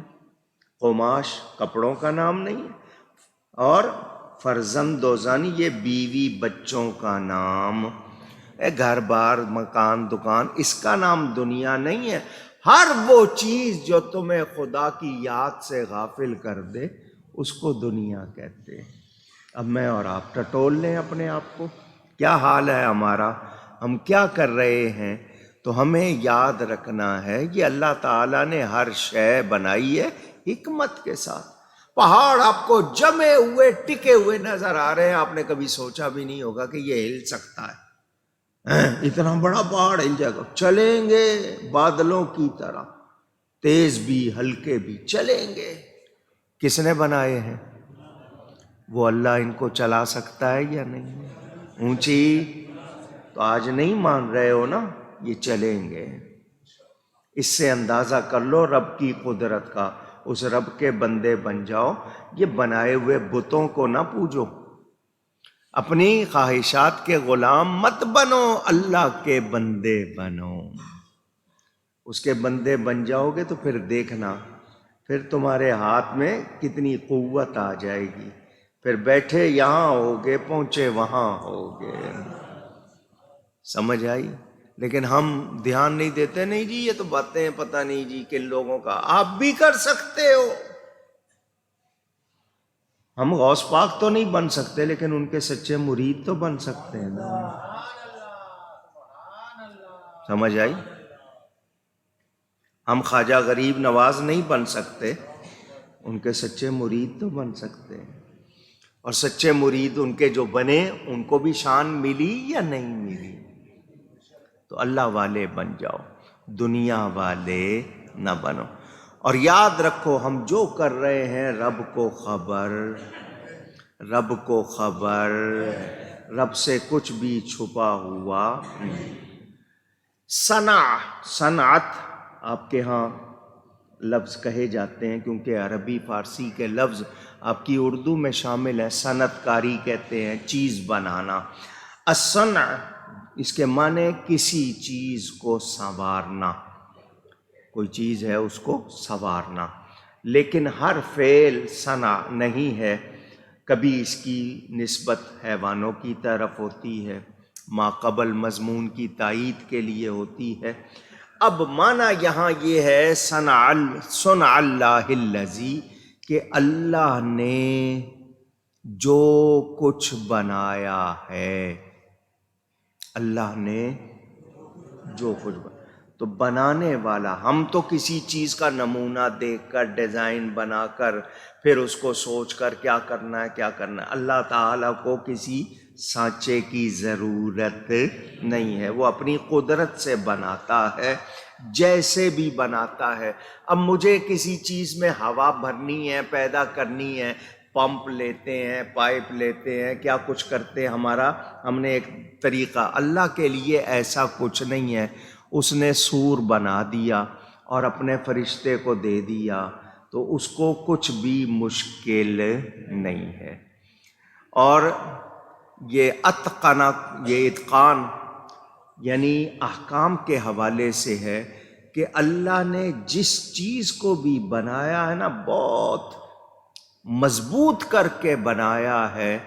Speaker 1: قماش کپڑوں کا نام نہیں ہے، اور فرزند و زن یہ بیوی بچوں کا نام، گھر بار مکان دکان، اس کا نام دنیا نہیں ہے. ہر وہ چیز جو تمہیں خدا کی یاد سے غافل کر دے اس کو دنیا کہتے ہیں. اب میں اور آپ ٹٹول لیں اپنے آپ کو، کیا حال ہے ہمارا، ہم کیا کر رہے ہیں. تو ہمیں یاد رکھنا ہے یہ اللہ تعالیٰ نے ہر شے بنائی ہے حکمت کے ساتھ. پہاڑ آپ کو جمے ہوئے ٹکے ہوئے نظر آ رہے ہیں، آپ نے کبھی سوچا بھی نہیں ہوگا کہ یہ ہل سکتا ہے. اتنا بڑا پہاڑ ہل جائے گا، چلیں گے بادلوں کی طرح، تیز بھی ہلکے بھی چلیں گے. کس نے بنائے ہیں؟ وہ اللہ ان کو چلا سکتا ہے یا نہیں؟ اونچی تو آج نہیں مان رہے ہو نا، یہ چلیں گے. اس سے اندازہ کر لو رب کی قدرت کا، اس رب کے بندے بن جاؤ. یہ بنائے ہوئے بتوں کو نہ پوجو، اپنی خواہشات کے غلام مت بنو، اللہ کے بندے بنو. اس کے بندے بن جاؤ گے تو پھر دیکھنا، پھر تمہارے ہاتھ میں کتنی قوت آ جائے گی. پھر بیٹھے یہاں ہوگے، پہنچے وہاں ہوگے. سمجھ آئی؟ لیکن ہم دھیان نہیں دیتے. نہیں جی یہ تو باتیں پتہ نہیں جی کن لوگوں کا، آپ بھی کر سکتے ہو. ہم غوث پاک تو نہیں بن سکتے لیکن ان کے سچے مرید تو بن سکتے ہیں نا. سمجھ آئی؟ ہم خواجہ غریب نواز نہیں بن سکتے، ان کے سچے مرید تو بن سکتے ہیں. اور سچے مرید ان کے جو بنے ان کو بھی شان ملی یا نہیں ملی؟ تو اللہ والے بن جاؤ، دنیا والے نہ بنو. اور یاد رکھو ہم جو کر رہے ہیں رب کو خبر، رب کو خبر، رب سے کچھ بھی چھپا ہوا نہیں. صنعت آپ کے ہاں لفظ کہے جاتے ہیں کیونکہ عربی فارسی کے لفظ آپ کی اردو میں شامل ہیں. صنعت کاری کہتے ہیں چیز بنانا. الصنع اس کے معنی کسی چیز کو سنوارنا، کوئی چیز ہے اس کو سنوارنا. لیکن ہر فعل صنع نہیں ہے. کبھی اس کی نسبت حیوانوں کی طرف ہوتی ہے، ما قبل مضمون کی تائید کے لیے ہوتی ہے. اب معنی یہاں یہ ہے صنع اللہ الذی، کہ اللہ نے جو کچھ بنایا ہے، اللہ نے جو کچھ تو بنانے والا. ہم تو کسی چیز کا نمونہ دیکھ کر ڈیزائن بنا کر پھر اس کو سوچ کر کیا کرنا ہے کیا کرنا ہے. اللہ تعالیٰ کو کسی سانچے کی ضرورت نہیں ہے، وہ اپنی قدرت سے بناتا ہے جیسے بھی بناتا ہے. اب مجھے کسی چیز میں ہوا بھرنی ہے، پیدا کرنی ہے، پمپ لیتے ہیں، پائپ لیتے ہیں، کیا کچھ کرتے ہیں ہم نے ایک طریقہ. اللہ کے لیے ایسا کچھ نہیں ہے. اس نے سور بنا دیا اور اپنے فرشتے کو دے دیا تو اس کو کچھ بھی مشکل نہیں ہے. اور یہ اتقان یعنی احکام کے حوالے سے ہے کہ اللہ نے جس چیز کو بھی بنایا ہے نا بہت مضبوط کر کے بنایا ہے.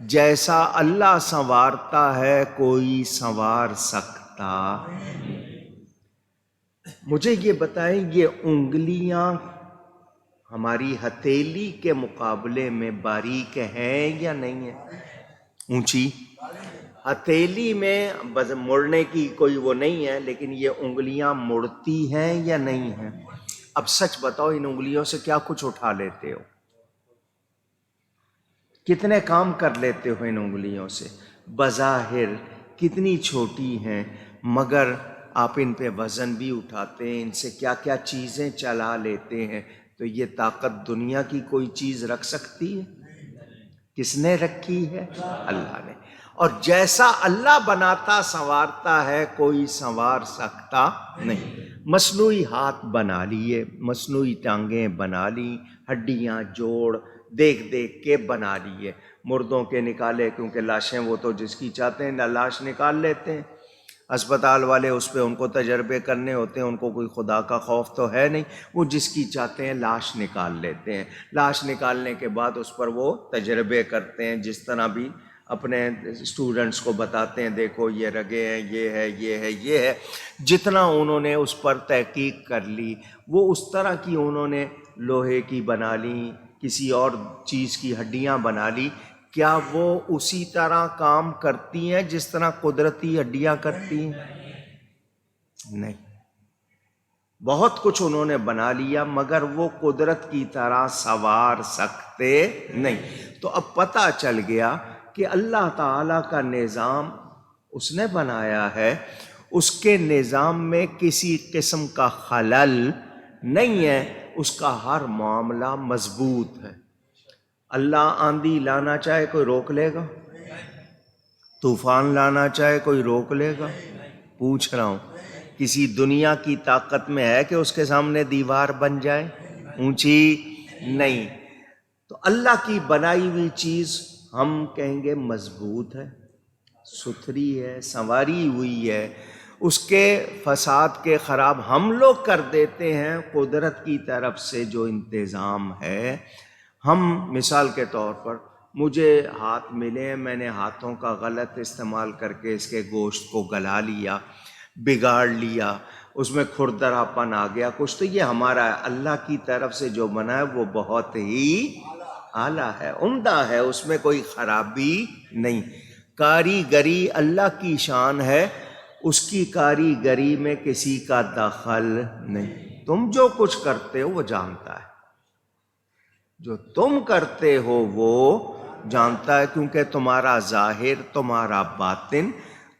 Speaker 1: جیسا اللہ سنوارتا ہے کوئی سنوار سکتا. مجھے یہ بتائیں یہ انگلیاں ہماری ہتھیلی کے مقابلے میں باریک ہیں یا نہیں ہیں؟ اونچی ہتھیلی میں بس مڑنے کی کوئی وہ نہیں ہے، لیکن یہ انگلیاں مڑتی ہیں یا نہیں ہیں؟ اب سچ بتاؤ، ان انگلیوں سے کیا کچھ اٹھا لیتے ہو؟ کتنے کام کر لیتے ہو ان انگلیوں سے؟ بظاہر کتنی چھوٹی ہیں، مگر آپ ان پہ وزن بھی اٹھاتے ہیں، ان سے کیا کیا چیزیں چلا لیتے ہیں۔ تو یہ طاقت دنیا کی کوئی چیز رکھ سکتی ہے؟ کس نے رکھی ہے؟ اللہ نے۔ اور جیسا اللہ بناتا سنوارتا ہے، کوئی سنوار سکتا نہیں۔ مصنوعی ہاتھ بنا لیے، مصنوعی ٹانگیں بنا لی، ہڈیاں جوڑ دیکھ دیکھ کے بنا لیے، مردوں کے نکالے، کیونکہ لاشیں وہ تو جس کی چاہتے ہیں لاش نکال لیتے ہیں۔ اسپتال والے اس پہ ان کو تجربے کرنے ہوتے ہیں، ان کو کوئی خدا کا خوف تو ہے نہیں، وہ جس کی چاہتے ہیں لاش نکال لیتے ہیں۔ لاش نکالنے کے بعد اس پر وہ تجربے کرتے ہیں، جس طرح بھی اپنے اسٹوڈنٹس کو بتاتے ہیں، دیکھو یہ رگیں ہیں، یہ ہے، یہ ہے، یہ ہے۔ جتنا انہوں نے اس پر تحقیق کر لی، وہ اس طرح کی انہوں نے لوہے کی بنا لی، کسی اور چیز کی ہڈیاں بنا لی۔ کیا وہ اسی طرح کام کرتی ہیں جس طرح قدرتی ہڈیاں کرتی ہیں؟ نہیں۔ بہت کچھ انہوں نے بنا لیا، مگر وہ قدرت کی طرح سنوار سکتے نہیں۔ تو اب پتہ چل گیا کہ اللہ تعالیٰ کا نظام اس نے بنایا ہے، اس کے نظام میں کسی قسم کا خلل نہیں ہے، اس کا ہر معاملہ مضبوط ہے۔ اللہ آندھی لانا چاہے کوئی روک لے گا؟ طوفان لانا چاہے کوئی روک لے گا؟ پوچھ رہا ہوں، کسی دنیا کی طاقت میں ہے کہ اس کے سامنے دیوار بن جائے اونچی؟ نہیں۔ تو اللہ کی بنائی ہوئی چیز ہم کہیں گے مضبوط ہے، ستھری ہے، سنواری ہوئی ہے۔ اس کے فساد کے خراب ہم لوگ کر دیتے ہیں، قدرت کی طرف سے جو انتظام ہے۔ ہم مثال کے طور پر، مجھے ہاتھ ملے، میں نے ہاتھوں کا غلط استعمال کر کے اس کے گوشت کو گلا لیا، بگاڑ لیا، اس میں کھردرا پن آ گیا کچھ، تو یہ ہمارا اللہ کی طرف سے جو بنا ہے وہ بہت ہی اعلیٰ ہے، عمدہ ہے، اس میں کوئی خرابی نہیں۔ کاریگری اللہ کی شان ہے، اس کی کاریگری میں کسی کا دخل نہیں۔ تم جو کچھ کرتے ہو وہ جانتا ہے، جو تم کرتے ہو وہ جانتا ہے، کیونکہ تمہارا ظاہر، تمہارا باطن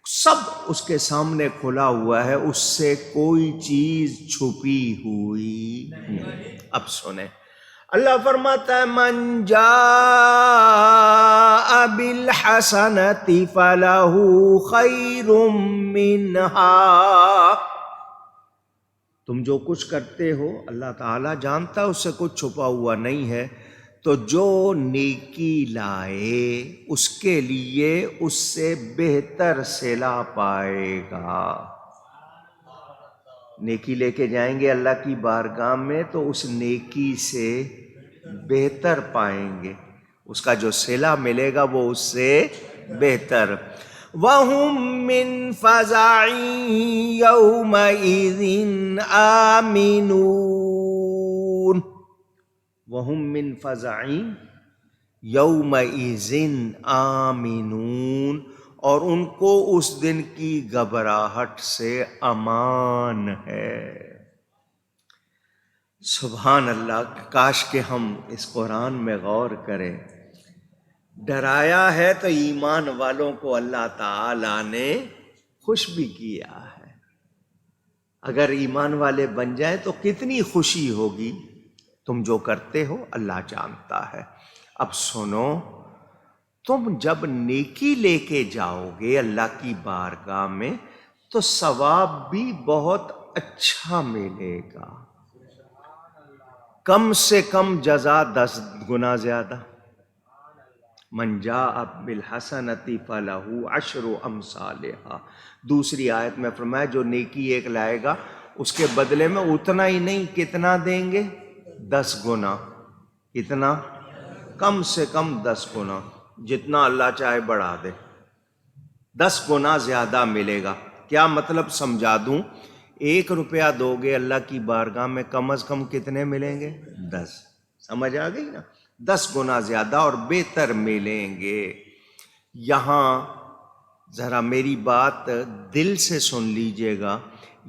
Speaker 1: سب اس کے سامنے کھلا ہوا ہے، اس سے کوئی چیز چھپی ہوئی نہیں۔ اب سنیں، اللہ فرماتا ہے من جاء بالحسنۃ فلہ خیر منہا۔ تم جو کچھ کرتے ہو اللہ تعالیٰ جانتا ہے، اس سے کچھ چھپا ہوا نہیں ہے۔ تو جو نیکی لائے اس کے لیے اس سے بہتر صلہ پائے گا۔ نیکی لے کے جائیں گے اللہ کی بارگاہ میں تو اس نیکی سے بہتر پائیں گے، اس کا جو صلہ ملے گا وہ اس سے بہتر۔ وَهُم مِّن فَزَعٍ يَوْمَئِذٍ آمِنُونَ۔ وَهُم مِّن فَزَعٍ يَوْمَئِذٍ آمِنُونَ، اور ان کو اس دن کی گھبراہٹ سے امان ہے۔ سبحان اللہ، کاش کہ ہم اس قرآن میں غور کریں۔ ڈرایا ہے تو ایمان والوں کو اللہ تعالیٰ نے خوش بھی کیا ہے۔ اگر ایمان والے بن جائیں تو کتنی خوشی ہوگی۔ تم جو کرتے ہو اللہ جانتا ہے۔ اب سنو، تم جب نیکی لے کے جاؤ گے اللہ کی بارگاہ میں تو ثواب بھی بہت اچھا ملے گا، کم سے کم جزا 10 گنا زیادہ۔ من جاء بالحسنۃ فلہ عشر امثالہا۔ دوسری آیت میں فرمایا جو نیکی ایک لائے گا اس کے بدلے میں اتنا ہی نہیں، کتنا دیں گے؟ 10 گنا۔ کتنا؟ کم سے کم 10 گنا، جتنا اللہ چاہے بڑھا دے، 10 گنا زیادہ ملے گا۔ کیا مطلب سمجھا دوں؟ 1 روپیہ دو گے اللہ کی بارگاہ میں، کم از کم کتنے ملیں گے؟ 10۔ سمجھ آ گئی نا؟ 10 گنا زیادہ اور بہتر ملیں گے۔ یہاں ذرا میری بات دل سے سن لیجئے گا،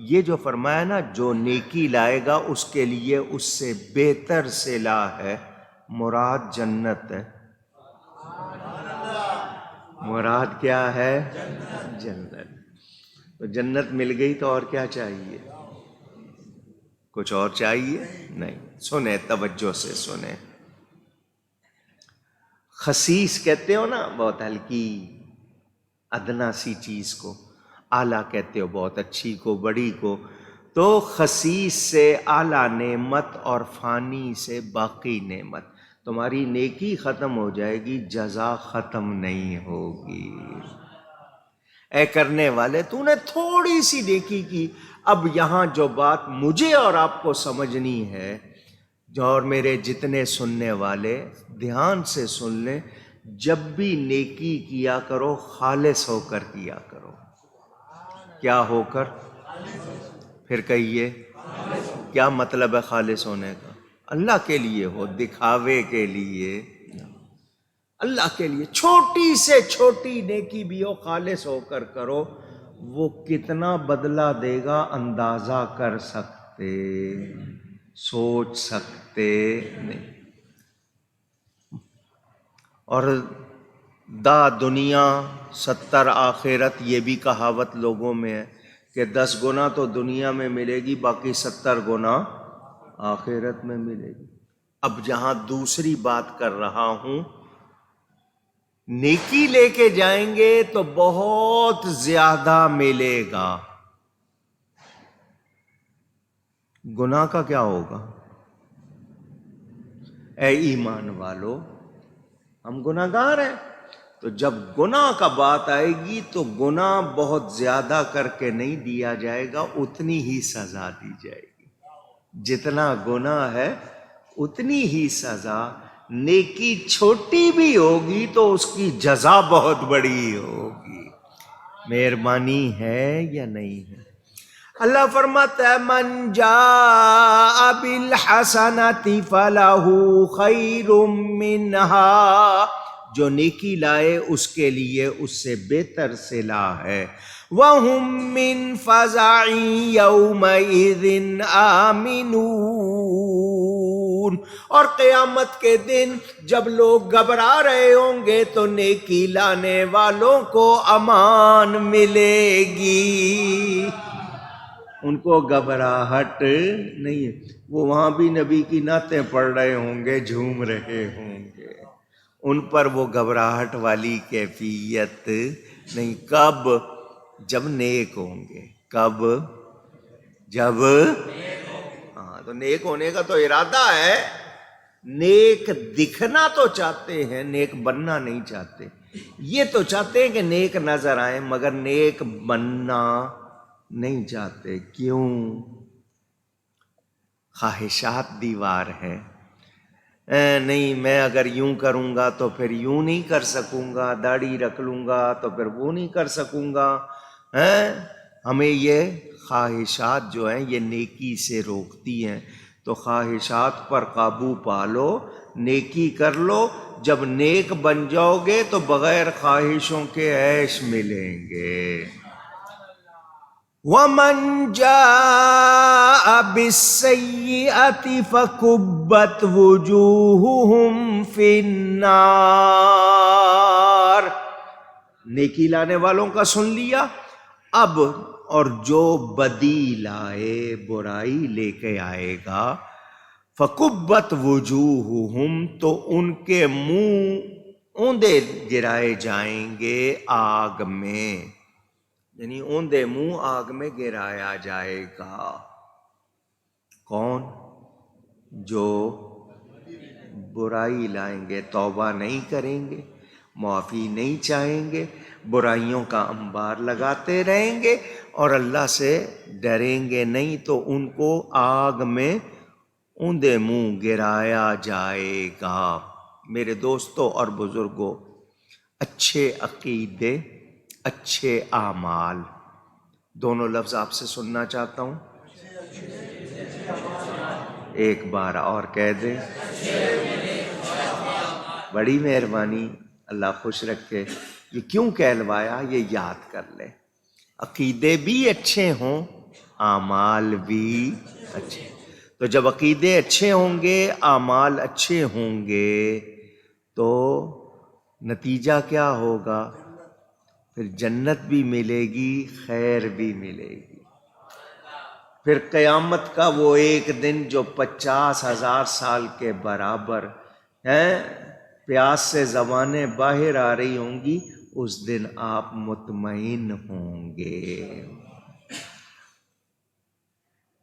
Speaker 1: یہ جو فرمایا نا جو نیکی لائے گا اس کے لیے اس سے بہتر صلہ ہے، مراد جنت ہے۔ مراد کیا ہے؟ جنت۔ تو جنت مل گئی تو اور کیا چاہیے؟ کچھ اور چاہیے نہیں۔ سنیں توجہ سے سنیں، خسیس کہتے ہو نا بہت ہلکی ادنا سی چیز کو، اعلیٰ کہتے ہو بہت اچھی کو، بڑی کو، تو خسیس سے اعلیٰ نعمت اور فانی سے باقی نعمت۔ تمہاری نیکی ختم ہو جائے گی، جزا ختم نہیں ہوگی۔ اے کرنے والے، تو نے تھوڑی سی نیکی کی۔ اب یہاں جو بات مجھے اور آپ کو سمجھنی ہے، جو اور میرے جتنے سننے والے دھیان سے سن لیں، جب بھی نیکی کیا کرو خالص ہو کر کیا کرو۔ کیا ہو کر؟ پھر کہیے کیا مطلب ہے خالص ہونے کا؟ اللہ کے لیے ہو، دکھاوے کے لیے، اللہ کے لیے چھوٹی سے چھوٹی نیکی بھی ہو خالص ہو کر کرو، وہ کتنا بدلہ دے گا اندازہ کر سکتے، سوچ سکتے نہیں۔ اور دا دنیا 70 آخرت، یہ بھی کہاوت لوگوں میں ہے کہ 10 گنا تو دنیا میں ملے گی، باقی 70 گنا آخرت میں ملے گی۔ اب جہاں دوسری بات کر رہا ہوں، نیکی لے کے جائیں گے تو بہت زیادہ ملے گا، گناہ کا کیا ہوگا؟ اے ایمان والو، ہم گناہ گار ہیں، تو جب گناہ کا بات آئے گی تو گناہ بہت زیادہ کر کے نہیں دیا جائے گا، اتنی ہی سزا دی جائے گی۔ جتنا گناہ ہے اتنی ہی سزا۔ نیکی چھوٹی بھی ہوگی تو اس کی جزا بہت بڑی ہوگی۔ مہربانی ہے یا نہیں ہے؟ اللہ فرماتا ہے من جاء بالحسنۃ فلہ خیر منہا، جو نیکی لائے اس کے لیے اس سے بہتر صلہ ہے۔ وَهُم مِّن فَزَعٍ يَوْمَئِذٍ آمِنُونَ، اور قیامت کے دن جب لوگ گھبرا رہے ہوں گے تو نیکی لانے والوں کو امان ملے گی، ان کو گھبراہٹ نہیں ہے۔ وہ وہاں بھی نبی کی نعتیں پڑھ رہے ہوں گے، جھوم رہے ہوں گے، ان پر وہ گھبراہٹ والی کیفیت نہیں۔ کب؟ جب نیک ہوں گے۔ کب؟ جب ہاں، تو نیک ہونے کا تو ارادہ ہے، نیک دکھنا تو چاہتے ہیں، نیک بننا نہیں چاہتے۔ یہ تو چاہتے ہیں کہ نیک نظر آئیں مگر نیک بننا نہیں چاہتے۔ کیوں؟ خواہشات دیوار ہے۔ نہیں میں اگر یوں کروں گا تو پھر یوں نہیں کر سکوں گا، داڑھی رکھ لوں گا تو پھر وہ نہیں کر سکوں گا۔ ہمیں یہ خواہشات جو ہیں یہ نیکی سے روکتی ہیں، تو خواہشات پر قابو پا لو، نیکی کر لو۔ جب نیک بن جاؤ گے تو بغیر خواہشوں کے عیش ملیں گے۔ وَمَنْ جَاءَ بِالسَّيِّئَةِ فَكُبَّتْ وُجُوهُهُمْ فِي النَّارِ، نیکی لانے والوں کا سن لیا۔ اب اور جو بدی لائے، برائی لے کے آئے گا، فَكُبَّتْ وُجُوهُهُمْ، تو ان کے منہ اوندے گرائے جائیں گے آگ میں، یعنی اوندے منہ آگ میں گرایا جائے گا۔ کون؟ جو برائی لائیں گے، توبہ نہیں کریں گے، معافی نہیں چاہیں گے، برائیوں کا انبار لگاتے رہیں گے اور اللہ سے ڈریں گے نہیں، تو ان کو آگ میں اوندے منہ گرایا جائے گا۔ میرے دوستوں اور بزرگوں، اچھے عقیدے، اچھے اعمال، دونوں لفظ آپ سے سننا چاہتا ہوں۔ ایک بار اور کہہ دیں، بڑی مہربانی، اللہ خوش رکھے۔ یہ کیوں کہلوایا یہ یاد کر لیں، عقیدے بھی اچھے ہوں، اعمال بھی اچھے۔ تو جب عقیدے اچھے ہوں گے، اعمال اچھے ہوں گے، تو نتیجہ کیا ہوگا؟ پھر جنت بھی ملے گی، خیر بھی ملے گی۔ پھر قیامت کا وہ ایک دن جو 50,000 سال کے برابر ہے، پیاس سے زبانیں باہر آ رہی ہوں گی، اس دن آپ مطمئن ہوں گے۔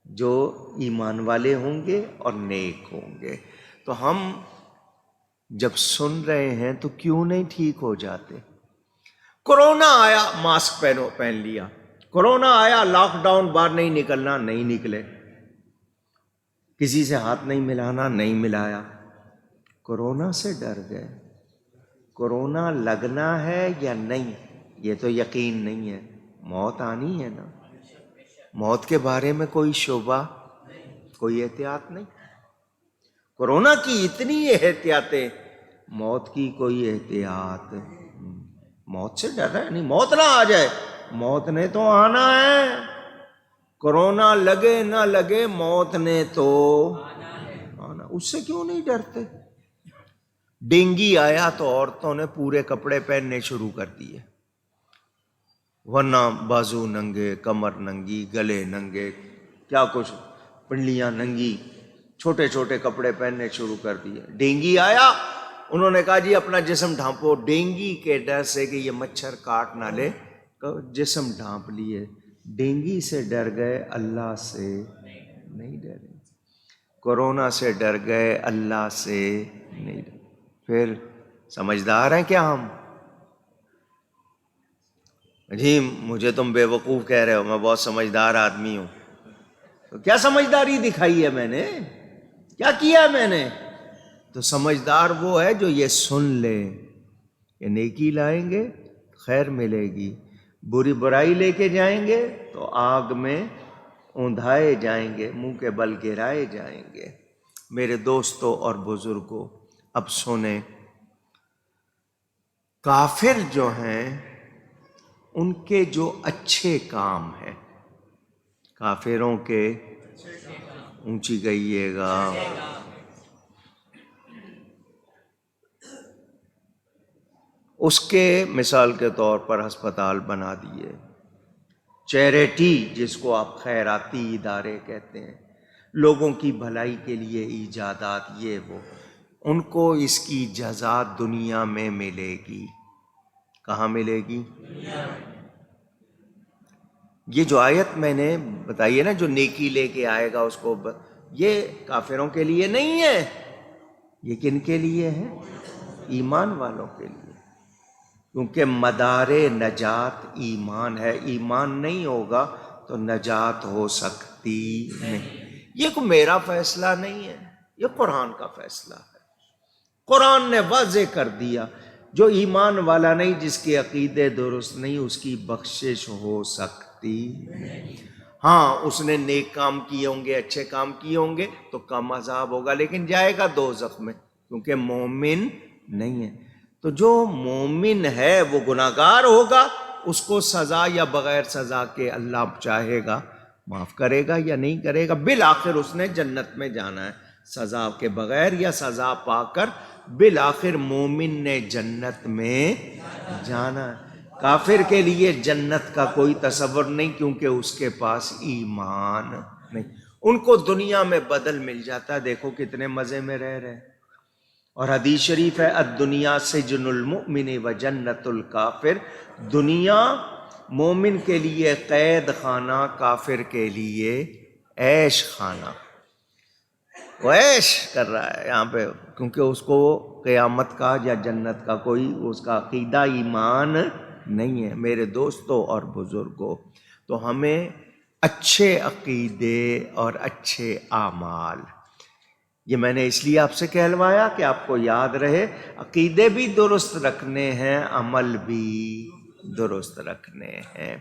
Speaker 1: جو ایمان والے ہوں گے اور نیک ہوں گے۔ تو ہم جب سن رہے ہیں تو کیوں نہیں ٹھیک ہو جاتے؟ کورونا آیا، ماسک پہن لیا۔ کورونا آیا، لاک ڈاؤن، باہر نہیں نکلنا، نہیں نکلے۔ کسی سے ہاتھ نہیں ملانا، نہیں ملایا۔ کورونا سے ڈر گئے۔ کورونا لگنا ہے یا نہیں یہ تو یقین نہیں ہے، موت آنی ہے نا۔ موت کے بارے میں کوئی شبہ، کوئی احتیاط نہیں۔ کورونا کی اتنی احتیاطیں، موت کی کوئی احتیاط۔ موت سے ڈر رہا ہے، نہیں موت نہ آ جائے، موت نے تو آنا ہے۔ کورونا لگے نہ لگے، موت نے تو آنا۔ اس سے کیوں نہیں ڈرتے؟ ڈینگی آیا تو عورتوں نے پورے کپڑے پہننے شروع کر دیے، ورنہ بازو ننگے، کمر ننگی، گلے ننگے، کیا کچھ، پنڈلیاں ننگی، چھوٹے چھوٹے کپڑے پہننے شروع کر دیے۔ ڈینگی آیا، انہوں نے کہا جی اپنا جسم ڈھانپو، ڈینگی کے ڈر سے کہ یہ مچھر کاٹ نہ لے، جسم ڈھانپ لیے۔ ڈینگی سے ڈر گئے، اللہ سے نہیں ڈرے۔ کورونا سے ڈر گئے، اللہ سے نہیں ڈرے۔ پھر سمجھدار ہیں کیا ہم؟ جی مجھے تم بے وقوف کہہ رہے ہو، میں بہت سمجھدار آدمی ہوں۔ تو کیا سمجھداری دکھائی ہے میں نے؟ کیا کیا ہے میں نے؟ تو سمجھدار وہ ہے جو یہ سن لے کہ نیکی لائیں گے خیر ملے گی، بری برائی لے کے جائیں گے تو آگ میں اوندھائے جائیں گے، منہ کے بل گرائے جائیں گے۔ میرے دوستوں اور بزرگوں، اب سنیں، کافر جو ہیں ان کے جو اچھے کام ہیں، کافروں کے اونچی کہیے گا، اس کے مثال کے طور پر ہسپتال بنا دیے، چیریٹی جس کو آپ خیراتی ادارے کہتے ہیں، لوگوں کی بھلائی کے لیے ایجادات، یہ وہ، ان کو اس کی جزا دنیا میں ملے گی۔ کہاں ملے گی؟ یہ جو آیت میں نے بتائی ہے نا، جو نیکی لے کے آئے گا اس کو، یہ کافروں کے لیے نہیں ہے، یہ کن کے لیے ہے؟ ایمان والوں کے لیے، کیونکہ مدار نجات ایمان ہے۔ ایمان نہیں ہوگا تو نجات ہو سکتی نہیں۔ یہ کوئی میرا فیصلہ نہیں ہے، یہ قرآن کا فیصلہ ہے۔ قرآن نے واضح کر دیا، جو ایمان والا نہیں، جس کے عقیدے درست نہیں، اس کی بخشش ہو سکتی نہیں۔ ہاں اس نے نیک کام کیے ہوں گے، اچھے کام کیے ہوں گے تو کم عذاب ہوگا، لیکن جائے گا دوزخ میں، کیونکہ مومن نہیں ہے۔ تو جو مومن ہے وہ گناہگار ہوگا، اس کو سزا یا بغیر سزا کے اللہ چاہے گا معاف کرے گا یا نہیں کرے گا، بالآخر اس نے جنت میں جانا ہے، سزا کے بغیر یا سزا پا کر، بالآخر مومن نے جنت میں جانا ہے۔ کافر کے لیے جنت کا کوئی تصور نہیں، کیونکہ اس کے پاس ایمان نہیں۔ ان کو دنیا میں بدل مل جاتا ہے، دیکھو کتنے مزے میں رہ رہے ہیں۔ اور حدیث شریف ہے، الدنیا سجن المؤمن و جنت الکافر، دنیا مومن کے لیے قید خانہ، کافر کے لیے عیش خانہ۔ وہ عیش کر رہا ہے یہاں پہ، کیونکہ اس کو قیامت کا یا جنت کا کوئی اس کا عقیدہ ایمان نہیں ہے۔ میرے دوستوں اور بزرگوں، تو ہمیں اچھے عقیدے اور اچھے اعمال، یہ میں نے اس لیے آپ سے کہلوایا کہ آپ کو یاد رہے، عقیدے بھی درست رکھنے ہیں، عمل بھی درست رکھنے ہیں،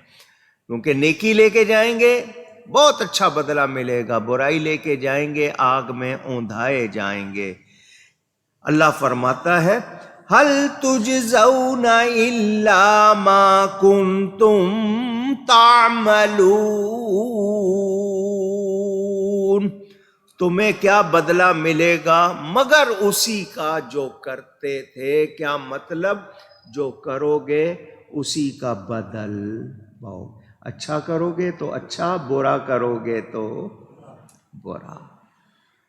Speaker 1: کیونکہ نیکی لے کے جائیں گے بہت اچھا بدلہ ملے گا، برائی لے کے جائیں گے آگ میں اوندھائے جائیں گے۔ اللہ فرماتا ہے هل تجزون الا ما کنتم تعملون، تمہیں کیا بدلہ ملے گا مگر اسی کا جو کرتے تھے۔ کیا مطلب؟ جو کرو گے اسی کا بدل پاؤ۔ اچھا کرو گے تو اچھا، برا کرو گے تو برا۔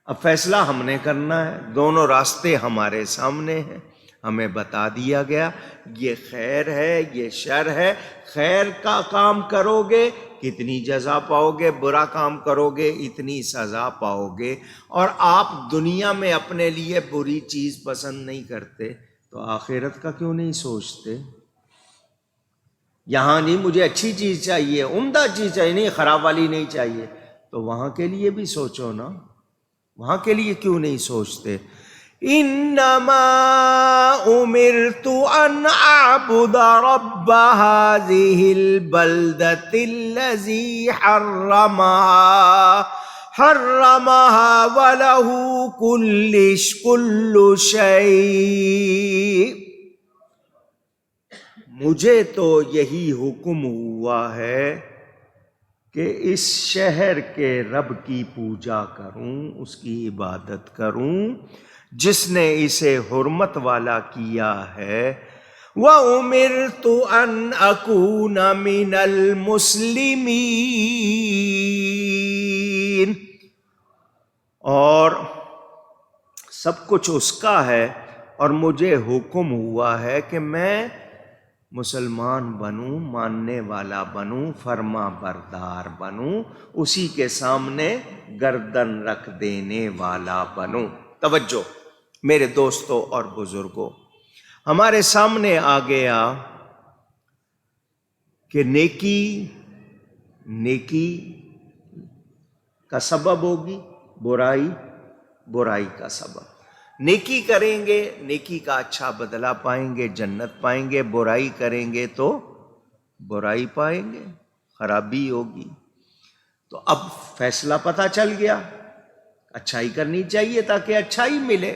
Speaker 1: اب فیصلہ ہم نے کرنا ہے، دونوں راستے ہمارے سامنے ہیں، ہمیں بتا دیا گیا یہ خیر ہے یہ شر ہے۔ خیر کا کام کرو گے کتنی جزا پاؤ گے، برا کام کرو گے اتنی سزا پاؤ گے۔ اور آپ دنیا میں اپنے لیے بری چیز پسند نہیں کرتے تو آخرت کا کیوں نہیں سوچتے؟ یہاں نہیں مجھے اچھی چیز چاہیے، عمدہ چیز چاہیے، نہیں خراب والی نہیں چاہیے، تو وہاں کے لیے بھی سوچو نا، وہاں کے لیے کیوں نہیں سوچتے؟ انما امرت ان اعبد رب هذه البلدة الذي حرمها وله كل شيء، مجھے تو یہی حکم ہوا ہے کہ اس شہر کے رب کی پوجا کروں، اس کی عبادت کروں جس نے اسے حرمت والا کیا ہے۔ وَأُمِرْتُ أَنْ أَكُونَ مِنَ الْمُسْلِمِينَ، اور سب کچھ اس کا ہے اور مجھے حکم ہوا ہے کہ میں مسلمان بنوں، ماننے والا بنوں، فرما بردار بنوں، اسی کے سامنے گردن رکھ دینے والا بنوں۔ توجہ میرے دوستوں اور بزرگوں، ہمارے سامنے آ گیا کہ نیکی کا سبب ہوگی، برائی کا سبب۔ نیکی کریں گے نیکی کا اچھا بدلہ پائیں گے، جنت پائیں گے، برائی کریں گے تو برائی پائیں گے، خرابی ہوگی۔ تو اب فیصلہ پتہ چل گیا، اچھائی کرنی چاہیے تاکہ اچھائی ملے۔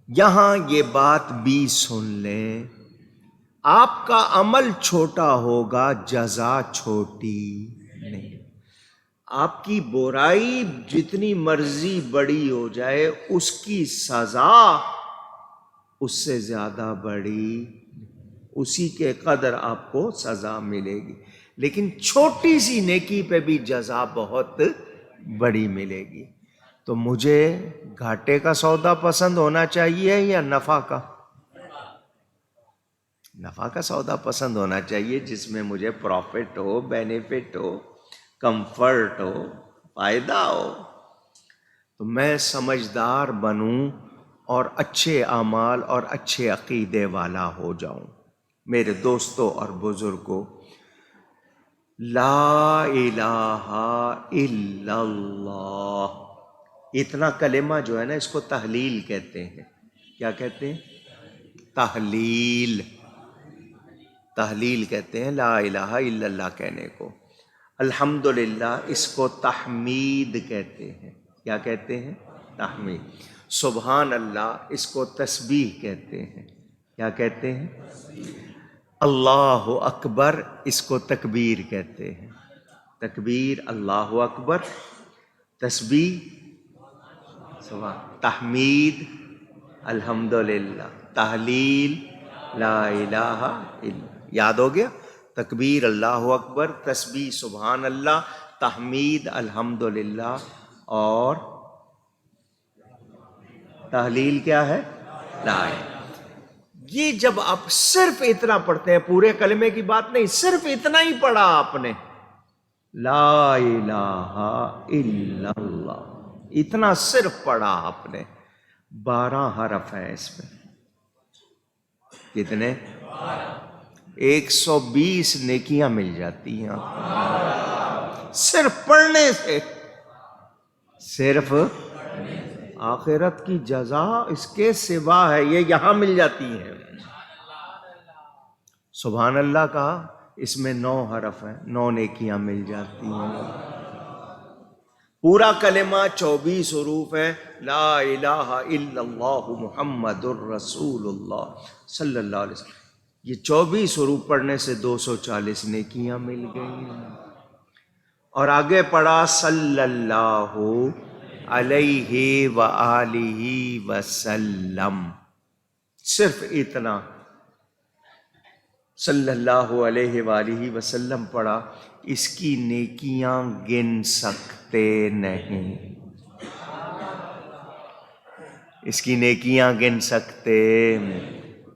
Speaker 1: یہاں یہ بات بھی سن لیں، آپ کا عمل چھوٹا ہوگا، جزا چھوٹی نہیں۔ آپ کی برائی جتنی مرضی بڑی ہو جائے اس کی سزا اس سے زیادہ بڑی، اسی کے قدر آپ کو سزا ملے گی۔ لیکن چھوٹی سی نیکی پہ بھی جزا بہت بڑی ملے گی۔ تو مجھے گھاٹے کا سودا پسند ہونا چاہیے یا نفع کا؟ نفع کا سودا پسند ہونا چاہیے، جس میں مجھے پروفٹ ہو، بینیفٹ ہو، کمفرٹ ہو، فائدہ ہو۔ تو میں سمجھدار بنوں اور اچھے اعمال اور اچھے عقیدے والا ہو جاؤں۔ میرے دوستوں اور بزرگوں، لا الہ الا اللہ، اتنا کلمہ جو ہے نا اس کو تحلیل کہتے ہیں۔ کیا کہتے ہیں؟ تحلیل کہتے ہیں لا الہ الا اللہ کہنے کو۔ الحمدللہ اس کو تحمید کہتے ہیں۔ کیا کہتے ہیں؟ تحمید۔ سبحان اللہ اس کو تسبیح کہتے ہیں۔ کیا کہتے ہیں؟ اللہ اکبر اس کو تکبیر کہتے ہیں۔ تکبیر اللہ اکبر، تسبیح سبحان، تحمید الحمدللہ، تحلیل لا الہ الا۔ یاد ہو گیا؟ تکبیر اللہ اکبر، تسبیح سبحان اللہ، تحمید الحمدللہ، اور تحلیل کیا ہے؟ لا الہ۔ یہ جب آپ صرف اتنا پڑھتے ہیں، پورے کلمے کی بات نہیں، صرف اتنا ہی پڑھا آپ نے، لا الہ الا اللہ، اتنا صرف پڑھا آپ نے، 12 حرف ہیں اس میں۔ کتنے؟ 120 نیکیاں مل جاتی ہیں صرف پڑھنے سے۔ صرف آخرت کی جزا اس کے سوا ہے، یہ یہاں مل جاتی ہیں۔ سبحان اللہ کہا، اس میں 9 حرف ہیں، 9 نیکیاں مل جاتی ہیں۔ پورا کلمہ 24 حروف ہے، لا الہ الا اللہ محمد الرسول اللہ صلی اللہ علیہ وسلم۔ یہ 24 حروف پڑھنے سے 240 نیکیاں مل گئی۔ اور آگے پڑھا صلی اللہ علیہ وآلہ وسلم، صرف اتنا صلی اللہ علیہ وآلہ وسلم پڑھا، اس کی نیکیاں گن سکتے نہیں، اس کی نیکیاں گن سکتے۔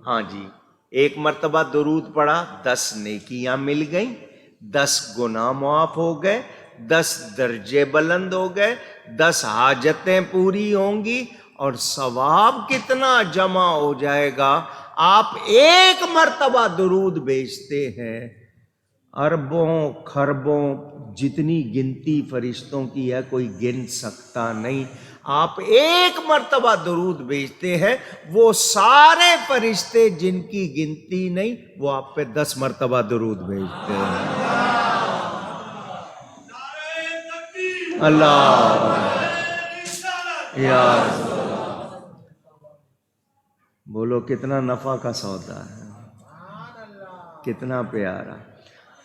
Speaker 1: ہاں جی، ایک مرتبہ درود پڑھا 10 نیکیاں مل گئیں، 10 گناہ معاف ہو گئے، 10 درجے بلند ہو گئے، 10 حاجتیں پوری ہوں گی، اور ثواب کتنا جمع ہو جائے گا۔ آپ ایک مرتبہ درود بھیجتے ہیں، اربوں خربوں جتنی گنتی فرشتوں کی ہے کوئی گن سکتا نہیں۔ آپ ایک مرتبہ درود بھیجتے ہیں، وہ سارے فرشتے جن کی گنتی نہیں وہ آپ پہ 10 مرتبہ درود بھیجتے ہیں۔ اللہ یا بولو کتنا نفع کا سودا ہے، کتنا پیارا۔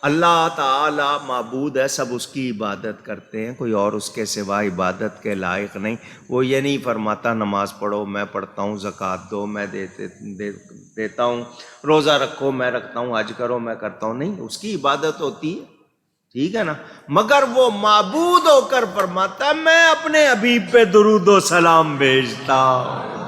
Speaker 1: اللہ تعالی معبود ہے، سب اس کی عبادت کرتے ہیں، کوئی اور اس کے سوا عبادت کے لائق نہیں۔ وہ یہ نہیں فرماتا نماز پڑھو میں پڑھتا ہوں، زکوٰۃ دو میں دیتا ہوں، روزہ رکھو میں رکھتا ہوں، حج کرو میں کرتا ہوں، نہیں، اس کی عبادت ہوتی ہے، ٹھیک ہے نا۔ مگر وہ معبود ہو کر فرماتا ہے میں اپنے حبیب پہ درود و سلام بھیجتا ہوں۔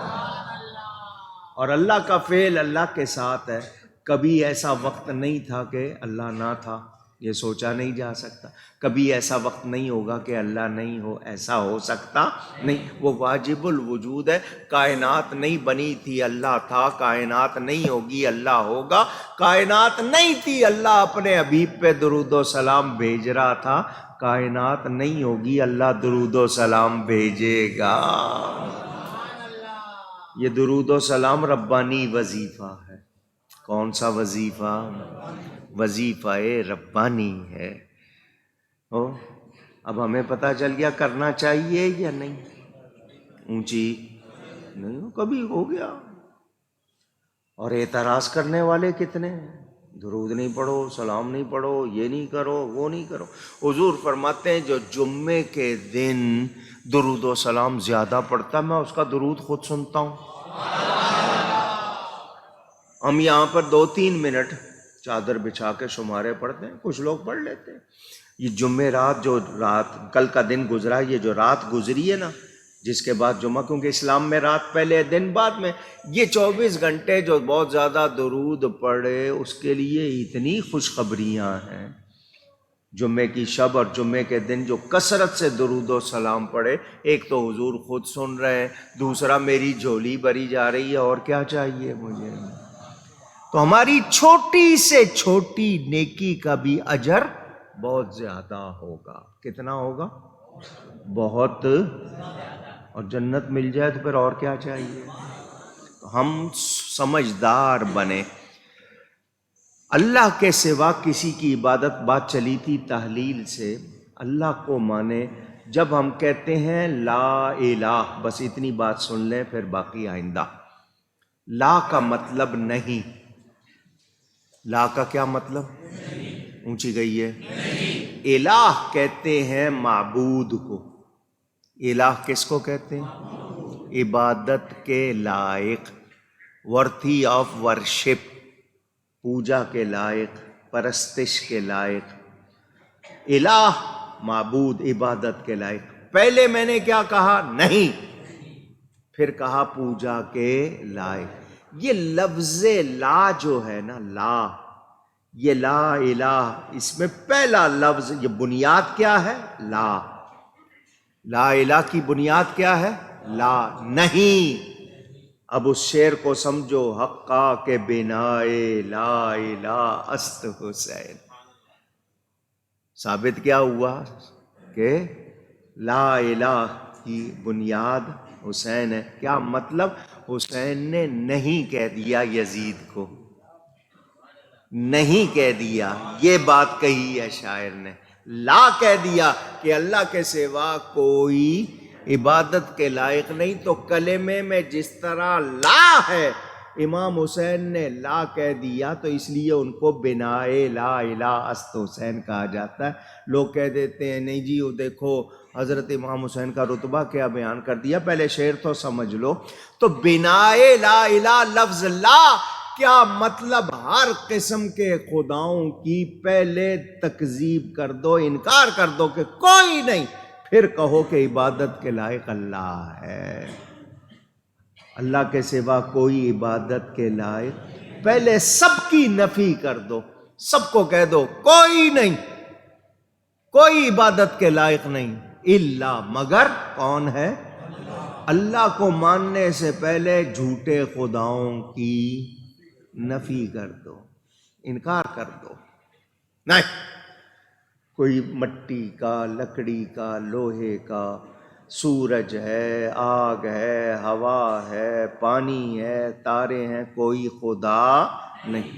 Speaker 1: اور اللہ کا فعل اللہ کے ساتھ ہے، کبھی ایسا وقت نہیں تھا کہ اللہ نہ تھا، یہ سوچا نہیں جا سکتا۔ کبھی ایسا وقت نہیں ہوگا کہ اللہ نہیں ہو، ایسا ہو سکتا نہیں۔ وہ واجب الوجود ہے، کائنات نہیں بنی تھی اللہ تھا، کائنات نہیں ہوگی اللہ ہوگا، کائنات نہیں تھی اللہ اپنے حبیب پہ درود و سلام بھیج رہا تھا، کائنات نہیں ہوگی اللہ درود و سلام بھیجے گا۔ یہ درود و سلام ربانی وظیفہ ہے۔ کون سا وظیفہ؟ وظیفہ ربانی ہے۔ اب ہمیں پتہ چل گیا کرنا چاہیے یا نہیں؟ اونچی نہیں، کبھی ہو گیا۔ اور اعتراض کرنے والے کتنے ہیں، درود نہیں پڑھو، سلام نہیں پڑھو، یہ نہیں کرو، وہ نہیں کرو۔ حضور فرماتے ہیں جو جمعے کے دن درود و سلام زیادہ پڑھتا میں اس کا درود خود سنتا ہوں۔ ہم یہاں پر 2-3 منٹ چادر بچھا کے شمارے پڑھتے ہیں، کچھ لوگ پڑھ لیتے ہیں۔ یہ جمعہ رات جو کل کا دن گزرا، یہ جو رات گزری ہے نا، جس کے بعد جمعہ، کیونکہ اسلام میں رات پہلے دن بعد میں، یہ 24 گھنٹے جو بہت زیادہ درود پڑھے اس کے لیے اتنی خوشخبریاں ہیں۔ جمعے کی شب اور جمعے کے دن جو کثرت سے درود و سلام پڑھے، ایک تو حضور خود سن رہے ہیں، دوسرا میری جھولی بھری جا رہی ہے، اور کیا چاہیے مجھے؟ تو ہماری چھوٹی سے چھوٹی نیکی کا بھی اجر بہت زیادہ ہوگا۔ کتنا ہوگا؟ بہت، اور جنت مل جائے تو پھر اور کیا چاہیے؟ ہم سمجھدار بنے۔ اللہ کے سوا کسی کی عبادت، بات چلی تھی تحلیل سے، اللہ کو مانے۔ جب ہم کہتے ہیں لا الہ، بس اتنی بات سن لیں پھر باقی آئندہ۔ لا کا مطلب نہیں، لا کا کیا مطلب؟ اونچی گئی ہے۔ الہ کہتے ہیں معبود کو۔ الہ کس کو کہتے ہیں؟ عبادت کے لائق، ورتھی آف ورشپ، پوجا کے لائق، پرستش کے لائق۔ الہ معبود، عبادت کے لائق۔ پہلے میں نے کیا کہا؟ نہیں، پھر کہا پوجا کے لائق۔ یہ لفظ لا جو ہے نا، لا، یہ لا الہ، اس میں پہلا لفظ، یہ بنیاد کیا ہے؟ لا۔ لا الہ کی بنیاد کیا ہے؟ لا نہیں۔ اب اس شعر کو سمجھو، حقا کے بنائے لا الہ است حسین۔ ثابت کیا ہوا کہ لا الہ کی بنیاد حسین ہے۔ کیا مطلب؟ حسین نے نہیں کہہ دیا یزید کو، نہیں کہہ دیا، یہ بات کہی ہے شاعر نے، لا کہہ دیا کہ اللہ کے سوا کوئی عبادت کے لائق نہیں، تو کلمے میں جس طرح لا ہے امام حسین نے لا کہہ دیا، تو اس لیے ان کو بنائے لا الہ است حسین کہا جاتا ہے۔ لوگ کہہ دیتے ہیں نہیں جی وہ دیکھو حضرت امام حسین کا رتبہ کیا بیان کر دیا، پہلے شعر تو سمجھ لو۔ تو بنائے لا الہ، لفظ لا کیا مطلب؟ ہر قسم کے خداؤں کی پہلے تکذیب کر دو، انکار کر دو کہ کوئی نہیں، پھر کہو کہ عبادت کے لائق اللہ ہے، اللہ کے سوا کوئی عبادت کے لائق۔ پہلے سب کی نفی کر دو، سب کو کہہ دو کوئی نہیں، کوئی عبادت کے لائق نہیں الا، مگر کون ہے؟ اللہ کو ماننے سے پہلے جھوٹے خداؤں کی نفی کر دو، انکار کر دو۔ نہیں، کوئی مٹی کا، لکڑی کا، لوہے کا، سورج ہے، آگ ہے، ہوا ہے، پانی ہے، تارے ہیں، کوئی خدا نہیں۔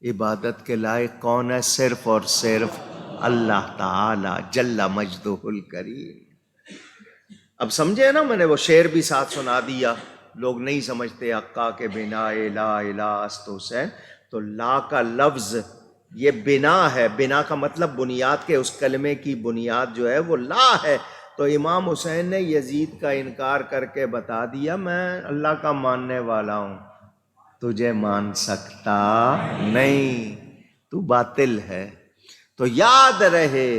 Speaker 1: عبادت کے لائق کون ہے؟ صرف اور صرف اللہ تعالی جل مجدہ الکریم۔ اب سمجھے نا، میں نے وہ شعر بھی ساتھ سنا دیا، لوگ نہیں سمجھتے حقا کے بنا لا الہ است حسین۔ تو لا کا لفظ یہ بنا ہے، بنا کا مطلب بنیاد کے، اس کلمے کی بنیاد جو ہے وہ لا ہے۔ تو امام حسین نے یزید کا انکار کر کے بتا دیا میں اللہ کا ماننے والا ہوں، تجھے مان سکتا نہیں، تو باطل ہے۔ تو یاد رہے،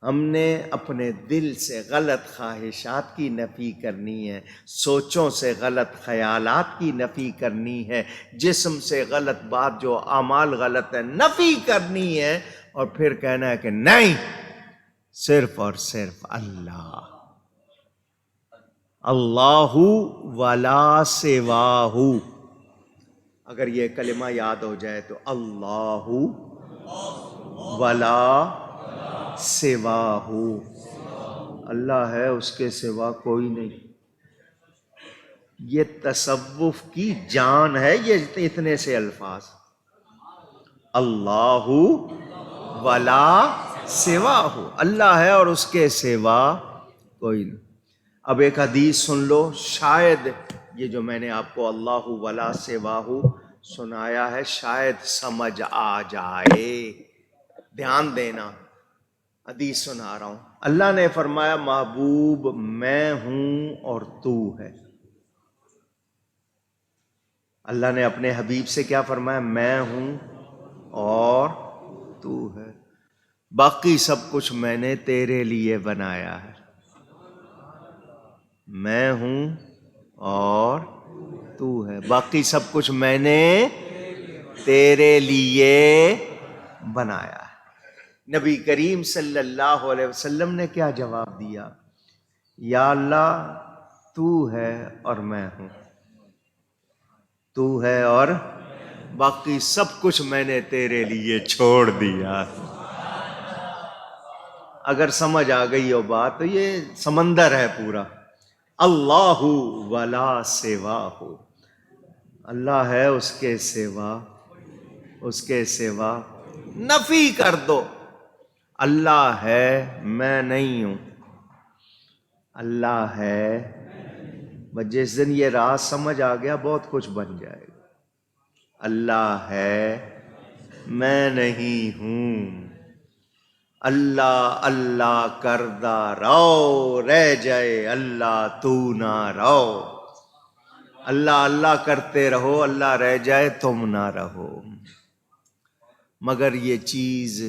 Speaker 1: ہم نے اپنے دل سے غلط خواہشات کی نفی کرنی ہے، سوچوں سے غلط خیالات کی نفی کرنی ہے، جسم سے غلط بات جو اعمال غلط ہے نفی کرنی ہے، اور پھر کہنا ہے کہ نہیں، صرف اور صرف اللہ، اللہ ولا سواہ۔ اگر یہ کلمہ یاد ہو جائے تو اللہ ولا سواہ، اللہ ہے، اس کے سوا کوئی نہیں۔ یہ تصوف کی جان ہے، یہ اتنے سے الفاظ، اللہ ولا سواہ، اللہ ہے اور اس کے سوا کوئی نہیں۔ اب ایک حدیث سن لو، شاید یہ جو میں نے آپ کو اللہ ولا سواہ سنایا ہے شاید سمجھ آ جائے، دھیان دینا، حدیث سنا رہا ہوں۔ اللہ نے فرمایا محبوب میں ہوں اور تو ہے۔ اللہ نے اپنے حبیب سے کیا فرمایا؟ میں ہوں اور تو ہے، باقی سب کچھ میں نے تیرے لیے بنایا ہے۔ میں ہوں اور تو ہے، باقی سب کچھ میں نے تیرے لیے بنایا ہے۔ نبی کریم صلی اللہ علیہ وسلم نے کیا جواب دیا؟ یا اللہ تو ہے اور میں ہوں، تو ہے اور باقی سب کچھ میں نے تیرے لیے چھوڑ دیا۔ اگر سمجھ آ گئی ہو بات تو یہ سمندر ہے پورا۔ اللہ ولا سواہ، اللہ ہے، اس کے سوا، اس کے سوا نفی کر دو۔ اللہ ہے، میں نہیں ہوں، اللہ ہے۔ بس جس دن یہ راز سمجھ آ گیا بہت کچھ بن جائے گا۔ اللہ ہے، میں نہیں ہوں، اللہ اللہ کردہ رہو، رہ جائے اللہ تو نہ رہو، اللہ اللہ کرتے رہو، اللہ رہ جائے تم نہ رہو۔ مگر یہ چیز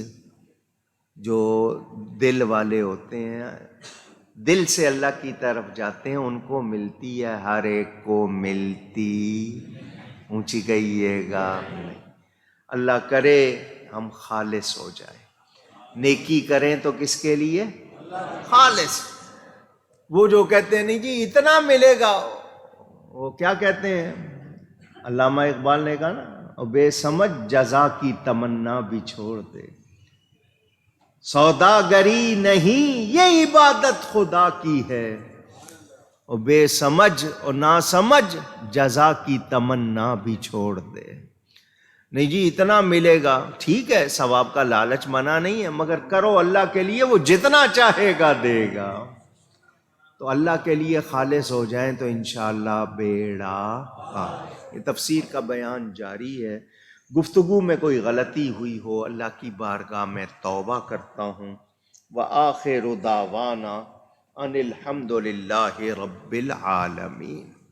Speaker 1: جو دل والے ہوتے ہیں، دل سے اللہ کی طرف جاتے ہیں، ان کو ملتی ہے، ہر ایک کو ملتی، اونچی کہیے گا نہیں۔ اللہ کرے ہم خالص ہو جائیں، نیکی کریں تو کس کے لیے؟ خالص۔ وہ جو کہتے ہیں نہیں جی اتنا ملے گا، وہ کیا کہتے ہیں؟ علامہ اقبال نے کہا نا، بے سمجھ جزا کی تمنا بھی چھوڑ دے، سوداگری نہیں یہ عبادت خدا کی ہے، اور بے سمجھ اور نہ سمجھ جزا کی تمنا بھی چھوڑ دے۔ نہیں جی اتنا ملے گا، ٹھیک ہے ثواب کا لالچ منع نہیں ہے، مگر کرو اللہ کے لیے، وہ جتنا چاہے گا دے گا۔ تو اللہ کے لیے خالص ہو جائیں تو انشاءاللہ بیڑا پار۔ یہ تفسیر کا بیان جاری ہے، گفتگو میں کوئی غلطی ہوئی ہو اللہ کی بارگاہ میں توبہ کرتا ہوں۔ وآخر دعوانا ان الحمد للہ رب العالمین۔